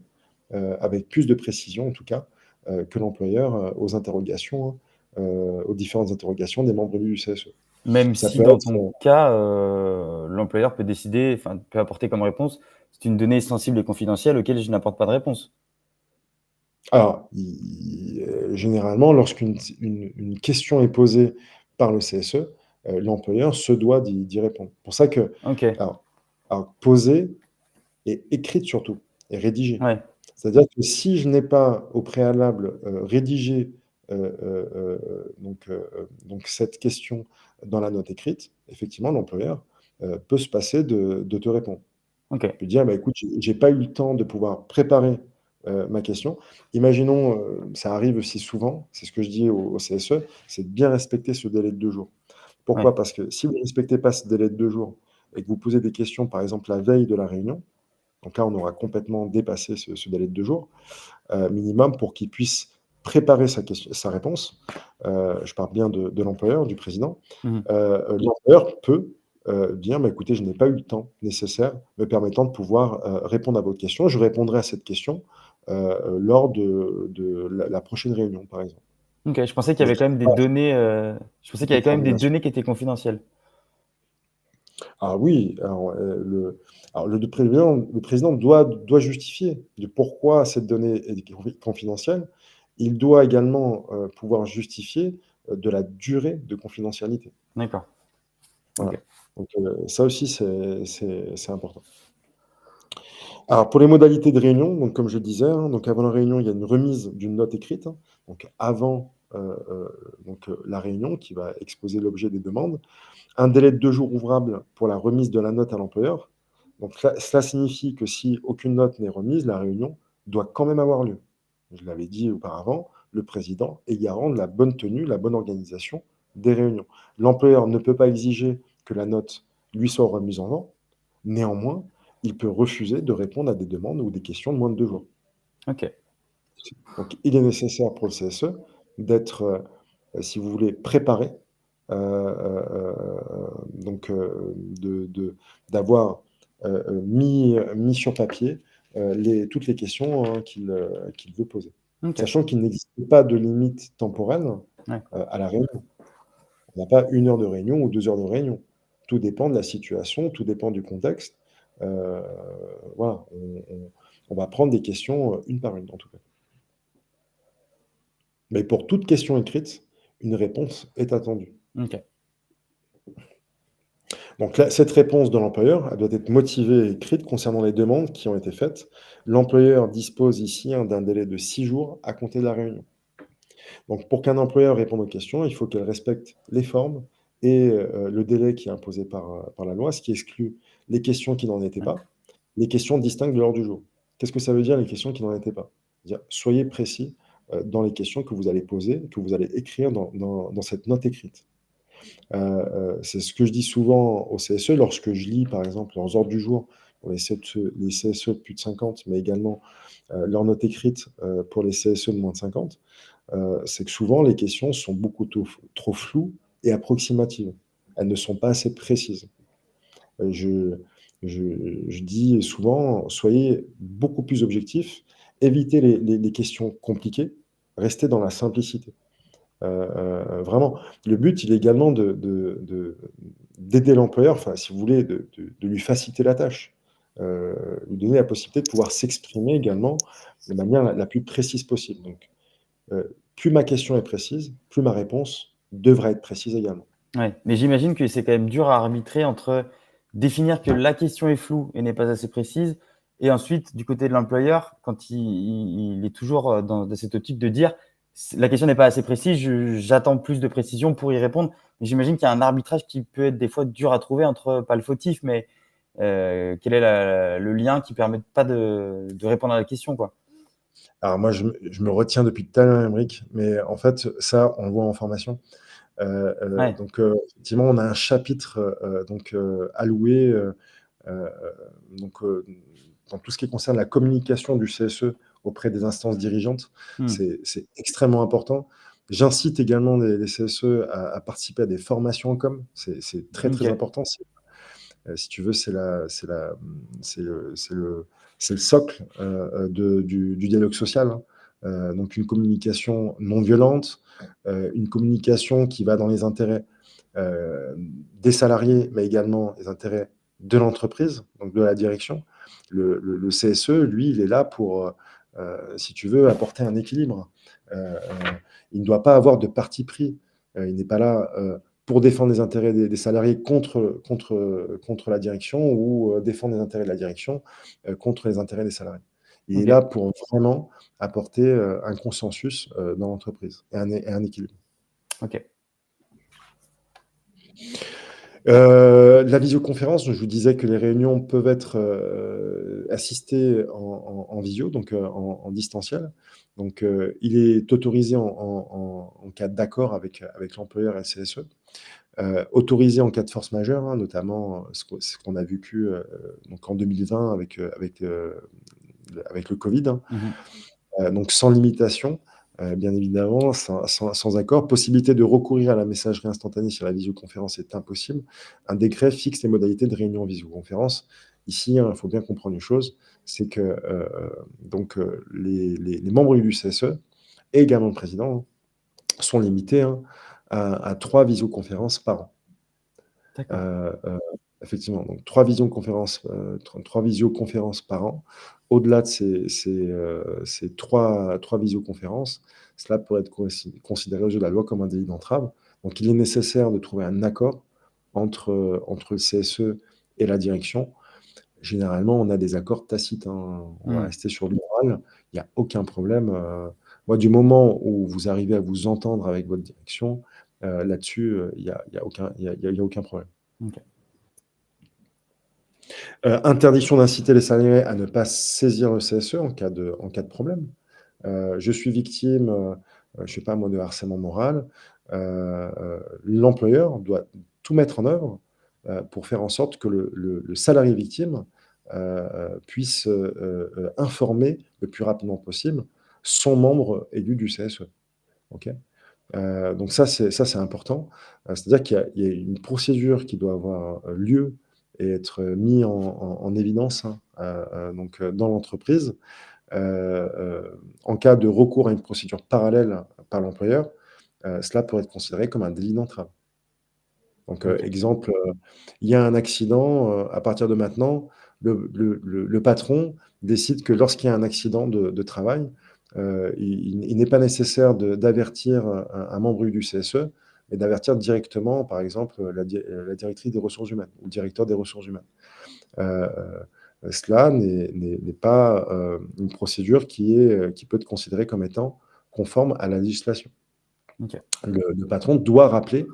avec plus de précision en tout cas, que l'employeur aux interrogations, aux différentes interrogations des membres du CSE. Même Ça si peut dans être, ton cas, l'employeur peut décider, enfin, peut apporter comme réponse: «C'est une donnée sensible et confidentielle auquel je n'apporte pas de réponse». alors, généralement, lorsqu'une une question est posée par le CSE, l'employeur se doit d'y répondre. Pour ça que OK, alors poser et écrite surtout et rédigée. ouais, C'est-à-dire que si je n'ai pas au préalable, rédigé, donc cette question dans la note écrite, effectivement l'employeur, peut se passer de te répondre. OK, Il peut dire: «Bah, écoute, j'ai pas eu le temps de pouvoir préparer, ma question». Imaginons, ça arrive aussi souvent, c'est ce que je dis au CSE, c'est de bien respecter ce délai de 2 jours. ouais, Pourquoi? Parce que si vous ne respectez pas ce délai de 2 jours et que vous posez des questions, par exemple, la veille de la réunion, donc là, on aura complètement dépassé ce délai de 2 jours, minimum pour qu'il puisse préparer sa réponse. Je parle bien de l'employeur, du président. mmh. L'employeur peut, dire: «Bah, écoutez, je n'ai pas eu le temps nécessaire me permettant de pouvoir, répondre à votre question. Je répondrai à cette question, lors de la prochaine réunion», par exemple. OK, je pensais qu'il y Mais avait quand même des données, je pensais qu'il y de avait quand même des coordination. données qui étaient confidentielles. Ah oui, le président doit justifier de pourquoi cette donnée est confidentielle. Il doit également, pouvoir justifier, de la durée de confidentialité. D'accord, OK. Voilà, ça aussi c'est important. Alors pour les modalités de réunion, donc comme je disais, donc avant la réunion, il y a une remise d'une note écrite, donc avant, la réunion qui va exposer l'objet des demandes. Un délai de 2 jours ouvrables pour la remise de la note à l'employeur. Donc cela signifie que si aucune note n'est remise, la réunion doit quand même avoir lieu. Je l'avais dit auparavant, le président est garant de la bonne tenue, la bonne organisation des réunions. L'employeur ne peut pas exiger que la note lui soit remise en vent. Néanmoins, il peut refuser de répondre à des demandes ou des questions de moins de 2 jours. OK. Donc, il est nécessaire pour le CSE d'être, si vous voulez, préparé, donc d'avoir, mis sur papier, toutes les questions, hein, qu'il veut poser. OK. Sachant qu'il n'existe pas de limite temporelle, Ouais. à la réunion. On n'a pas 1 heure de réunion ou 2 heures de réunion. Tout dépend de la situation, tout dépend du contexte. Heu, voilà, on va prendre des questions, une par une, en tout cas. Mais pour toute question écrite, une réponse est attendue. OK. Donc là, cette réponse de l'employeur, elle doit être motivée et écrite concernant les demandes qui ont été faites. L'employeur dispose ici, hein, d'un délai de 6 jours à compter de la réunion. Donc pour qu'un employeur réponde aux questions, il faut qu'elle respecte les formes et le délai qui est imposé par la loi, ce qui exclut les questions qui n'en étaient Ouais. pas, les questions distinctes de l'ordre du jour. Qu'est-ce que ça veut dire les questions qui n'en étaient pas? C'est-à-dire, soyez précis, dans les questions que vous allez poser, que vous allez écrire dans cette note écrite. C'est ce que je dis souvent au CSE lorsque je lis, par exemple, leurs ordres du jour pour les CSE de plus de 50, mais également, leurs notes écrites, pour les CSE de moins de 50. C'est que souvent les questions sont beaucoup trop floues et approximatives. Elles ne sont pas assez précises. Je je je dis souvent: «Soyez beaucoup plus objectifs, évitez les questions compliquées, restez dans la simplicité». Vraiment, le but, il est également d'aider l'employeur, enfin, si vous voulez, de lui faciliter la tâche, lui donner la possibilité de pouvoir s'exprimer également de manière la plus précise possible. Donc, plus ma question est précise, plus ma réponse devra être précise également. Ouais, mais j'imagine que c'est quand même dur à arbitrer entre définir que la question est floue et n'est pas assez précise et ensuite du côté de l'employeur, quand il est toujours, dans cette optique de dire: «C la question n'est pas assez précise, j'attends plus de précision pour y répondre». Mais j'imagine qu'il y a un arbitrage qui peut être des fois dur à trouver entre, pas le fautif, mais, quel est le lien qui permet pas de répondre à la question, quoi? Alors moi, je me retiens depuis tout à l'heure, Aymeric, mais en fait, ça, on le voit en formation. Ouais, Effectivement, on a un chapitre, alloué, heu, donc dans tout ce qui concerne la communication du CSE auprès des instances dirigeantes. mmh, C'est extrêmement important. J'incite également les CSE à participer à des formations en com. C'est très, très OK, important. Si tu veux, c'est le socle, du dialogue social, hein. Donc une communication non violente, une communication qui va dans les intérêts, des salariés, mais également les intérêts de l'entreprise, donc de la direction. Le CSE, lui, il est là pour, si tu veux, apporter un équilibre. Il ne doit pas avoir de parti pris. Il n'est pas là, pour défendre les intérêts des salariés contre la direction ou, défendre les intérêts de la direction, contre les intérêts des salariés. Il est OK, là pour vraiment apporter, un consensus, dans l'entreprise et un équilibre. OK. La visioconférence, je vous disais que les réunions peuvent être, assistées en visio, donc en distanciel. Donc il est autorisé en cas d'accord avec l'employeur et le CSE. Autorisé en cas de force majeure, hein, notamment, ce qu'on a vécu, donc en 2020 avec le Covid, hein. Mmh. Donc sans limitation, bien évidemment, sans accord. Possibilité de recourir à la messagerie instantanée si la visioconférence est impossible. Un décret fixe les modalités de réunion en visioconférence. Ici, hein, il faut bien comprendre une chose, c'est que, les membres du CSE et également le président, hein, sont limités, hein, à 3 visioconférences par an. D'accord. Heu heu, effectivement, donc 3 visioconférences par an. Au-delà de ces 3 visioconférences, cela pourrait être considéré aux yeux de la loi comme un délit d'entrave. Donc il est nécessaire de trouver un accord entre le CSE et la direction. Généralement, on a des accords tacites, hein, on va Mmh. rester sur l'oral, il y a aucun problème, moi, du moment où vous arrivez à vous entendre avec votre direction, là-dessus, il y a aucun problème. OK. Interdiction d'inciter les salariés à ne pas saisir le CSE en cas de problème. Je suis victime, je sais pas moi, de harcèlement moral, l'employeur doit tout mettre en œuvre pour faire en sorte que le salarié victime puisse informer le plus rapidement possible son membre élu du CSE. OK? Donc ça, c'est important. C'est-à-dire qu'il y a une procédure qui doit avoir lieu et être mis en évidence, hein, donc dans l'entreprise. En cas de recours à une procédure parallèle par l'employeur, cela pourrait être considéré comme un délit d'entrave. Donc, OK. exemple, il y a un accident, à partir de maintenant, le patron décide que lorsqu'il y a un accident de travail, il n'est pas nécessaire d'avertir un membre du CSE, mais d'avertir directement, par exemple, la directrice des ressources humaines ou le directeur des ressources humaines. Heu Cela n'est pas, une procédure qui peut être considérée comme étant conforme à la législation. OK. Le patron doit rappeler,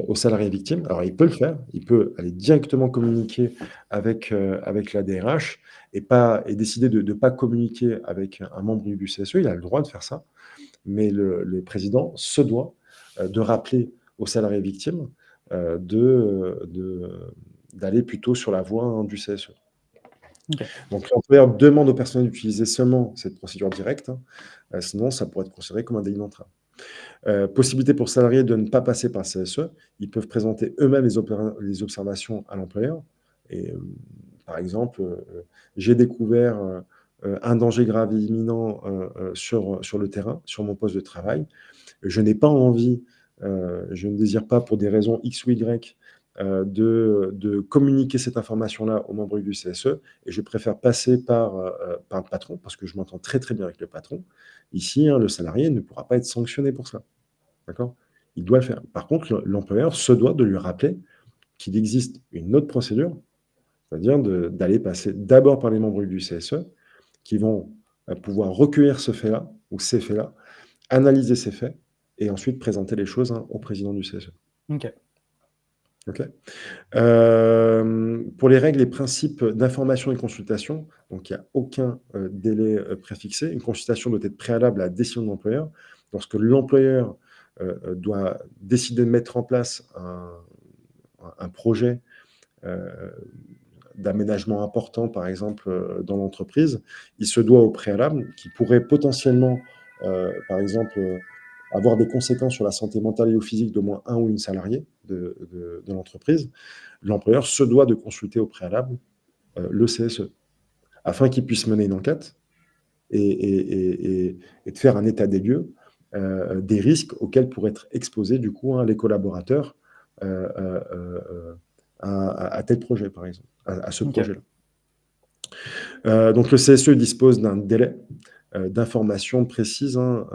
aux salariés victimes. Alors il peut le faire, il peut aller directement communiquer avec la DRH et décider de ne pas communiquer avec un membre du CSE, il a le droit de faire ça, mais le président se doit, de rappeler aux salariés victimes, d'aller plutôt sur la voie, hein, du CSE. OK. Donc l'employeur demande au personnel d'utiliser seulement cette procédure directe, hein, sinon ça pourrait être considéré comme un délit d'entrave. Possibilité pour le salarié de ne pas passer par le CSE. Ils peuvent présenter eux-mêmes les observations à l'employeur et par exemple, j'ai découvert, un danger grave et imminent, sur le terrain, sur mon poste de travail. Je n'ai pas envie, je ne désire pas pour des raisons X ou Y, de communiquer cette information-là aux membres du CSE et je préfère passer par le patron parce que je m'entends très, très bien avec le patron. Ici, hein, le salarié ne pourra pas être sanctionné pour ça. D'accord? Il doit le faire. Par contre, l'employeur se doit de lui rappeler qu'il existe une autre procédure, c'est-à-dire d'aller passer d'abord par les membres du CSE qui vont, pouvoir recueillir ce fait-là ou ces faits-là, analyser ces faits et ensuite présenter les choses, hein, au président du CSE. OK. OK? Pour les règles et principes d'information et consultation, donc il y a aucun, délai, préfixé. Une consultation doit être préalable à la décision de l'employeur. Lorsque l'employeur, doit décider de mettre en place un projet, heu, d'aménagement important, par exemple, dans l'entreprise, il se doit au préalable, qui pourrait potentiellement, par exemple, avoir des conséquences sur la santé mentale et ou physique d'au moins un ou une salariée de l'entreprise. L'employeur se doit de consulter au préalable, le CSE, afin qu'il puisse mener une enquête et de faire un état des lieux, des risques auxquels pourraient être exposés du coup, hein, les collaborateurs, heu heu heu à tel projet, par exemple, à ce OK. projet-là. Donc le CSE dispose d'un délai, d'information précise, hein,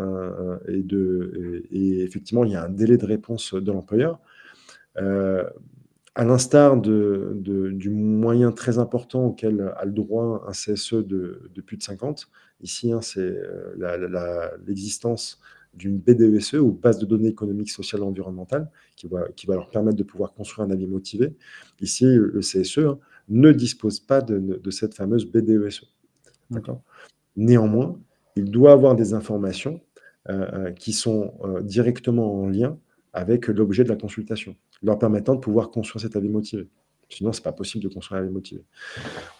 et effectivement, il y a un délai de réponse de l'employeur. Heu, à l'instar du moyen très important auquel a le droit un CSE de plus de 50, ici, hein, c'est, l'existence d'une BDESE ou base de données économiques, sociales et environnementales qui va leur permettre de pouvoir construire un avis motivé. Ici, le CSE, hein, ne dispose pas de cette fameuse BDESE, OK. d'accord? Néanmoins, il doit avoir des informations, qui sont, directement en lien avec l'objet de la consultation, leur permettant de pouvoir construire cet avis motivé. Sinon, c'est pas possible de construire un avis motivé.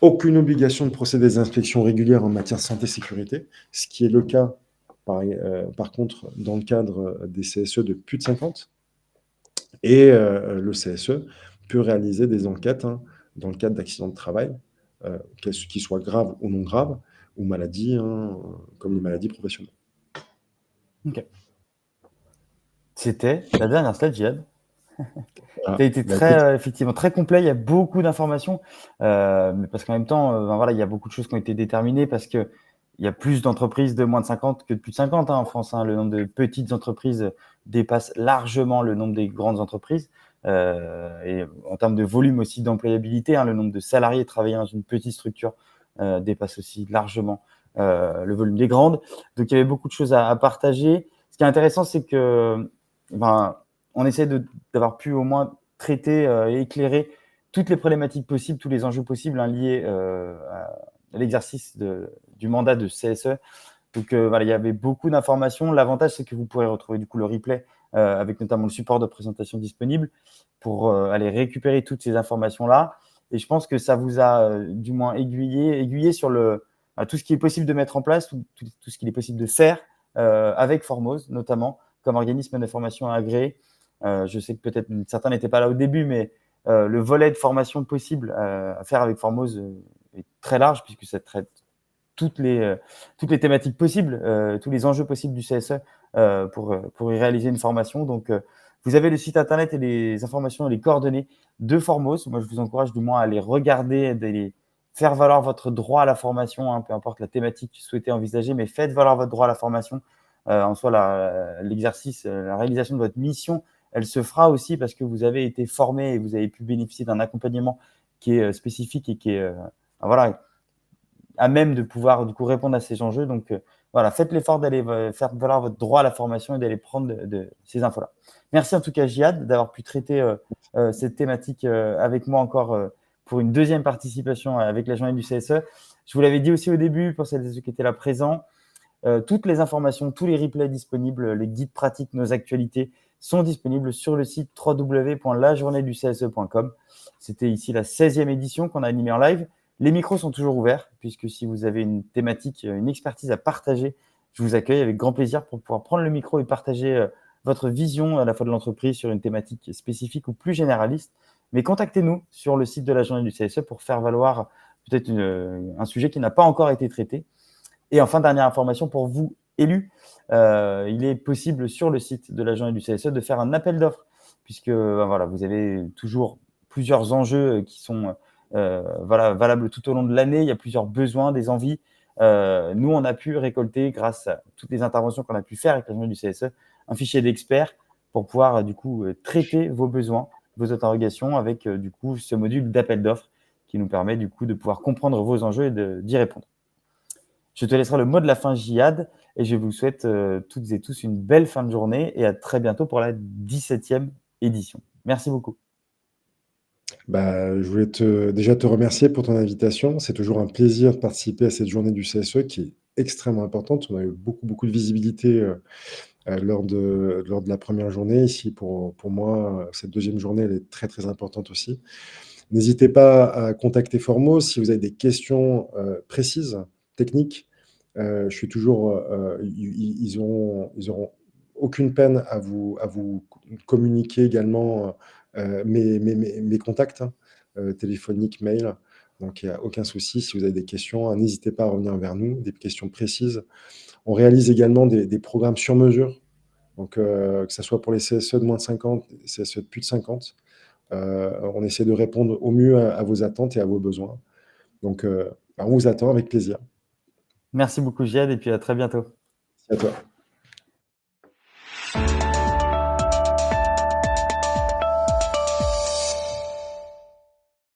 Aucune obligation de procéder à des inspections régulières en matière santé-sécurité, ce qui est le cas par contre dans le cadre, des CSE de plus de 50 et le CSE peut réaliser des enquêtes, hein, dans le cadre d'accidents de travail, qu'ils soient graves ou non graves ou maladies, hein, comme les maladies professionnelles. OK. C'était la dernière slide, Djihad. Voilà, Tu as été bah, écoute, très, effectivement très complet. Il y a beaucoup d'informations, mais parce qu'en même temps, ben, voilà, il y a beaucoup de choses qui ont été déterminées parce qu'il y a plus d'entreprises de moins de 50 que de plus de 50, hein, en France, hein. Le nombre de petites entreprises dépasse largement le nombre des grandes entreprises, et en termes de volume aussi d'employabilité, hein, le nombre de salariés travaillant dans une petite structure, dépasse aussi largement, le volume des grandes. Donc il y avait beaucoup de choses à partager. Ce qui est intéressant, c'est que, ben, on essaie d'avoir pu au moins traiter et éclairer toutes les problématiques possibles, tous les enjeux possibles, hein, liés à l'exercice du mandat de CSE, Donc voilà, il y avait beaucoup d'informations. L'avantage, c'est que vous pourrez retrouver du coup le replay avec notamment le support de présentation disponible pour aller récupérer toutes ces informations-là. Et je pense que ça vous a du moins aiguillé sur tout ce qui est possible de mettre en place, tout ce qu'il est possible de faire avec Formose, notamment comme organisme de formation agréé. Je sais que peut-être certains n'étaient pas là au début, mais le volet de formation possible à faire avec Formose est très large puisque ça traite toutes les thématiques possibles, tous les enjeux possibles du CSE pour y réaliser une formation. Donc, vous avez le site internet et les informations et les coordonnées de Formose. Moi, je vous encourage du moins à les regarder, à les faire valoir votre droit à la formation, hein, peu importe la thématique que vous souhaitez envisager, mais faites valoir votre droit à la formation. En soi, l'exercice, la réalisation de votre mission, elle se fera aussi parce que vous avez été formé et vous avez pu bénéficier d'un accompagnement qui est spécifique et qui est voilà, à même de pouvoir du coup répondre à ces enjeux. Donc voilà, faites l'effort d'aller faire valoir votre droit à la formation et d'aller prendre de ces infos-là. Merci en tout cas, Jihad, d'avoir pu traiter cette thématique avec moi encore pour une deuxième participation avec la journée du CSE. Je vous l'avais dit aussi au début, pour celles et ceux qui étaient là présents, toutes les informations, tous les replays disponibles, les guides pratiques, nos actualités sont disponibles sur le site www.lajourneeducse.com. C'était ici la 16e édition qu'on a animée en live. Les micros sont toujours ouverts, puisque si vous avez une thématique, une expertise à partager, je vous accueille avec grand plaisir pour pouvoir prendre le micro et partager votre vision à la fois de l'entreprise sur une thématique spécifique ou plus généraliste. Mais contactez-nous sur le site de la journée du CSE pour faire valoir peut-être un sujet qui n'a pas encore été traité. Et enfin, dernière information pour vous, élus, il est possible sur le site de la journée du CSE de faire un appel d'offres, puisque voilà, vous avez toujours plusieurs enjeux qui sont valables tout au long de l'année. Il y a plusieurs besoins, des envies. Nous, on a pu récolter, grâce à toutes les interventions qu'on a pu faire avec la journée du CSE, un fichier d'experts pour pouvoir du coup traiter vos besoins, vos interrogations avec du coup ce module d'appel d'offres qui nous permet du coup de pouvoir comprendre vos enjeux et d'y répondre. Je te laisserai le mot de la fin, Jihad, et je vous souhaite toutes et tous une belle fin de journée et à très bientôt pour la 17e édition. Merci beaucoup. Je voulais déjà te remercier pour ton invitation. C'est toujours un plaisir de participer à cette journée du CSE qui est extrêmement importante. On a eu beaucoup de visibilité lors de la première journée. Ici, pour moi, cette deuxième journée, elle est très, très importante aussi. N'hésitez pas à contacter Formos si vous avez des questions précises, techniques. Je suis toujours, ils auront aucune peine à vous communiquer également mes contacts, hein, téléphoniques, mail. Donc il n'y a aucun souci. Si vous avez des questions, n'hésitez pas à revenir vers nous, des questions précises. On réalise également des programmes sur mesure, donc que ce soit pour les CSE de moins de 50, les CSE de plus de 50. On essaie de répondre au mieux à vos attentes et à vos besoins. Donc, on vous attend avec plaisir. Merci beaucoup, Jihad, et puis à très bientôt. Merci à toi.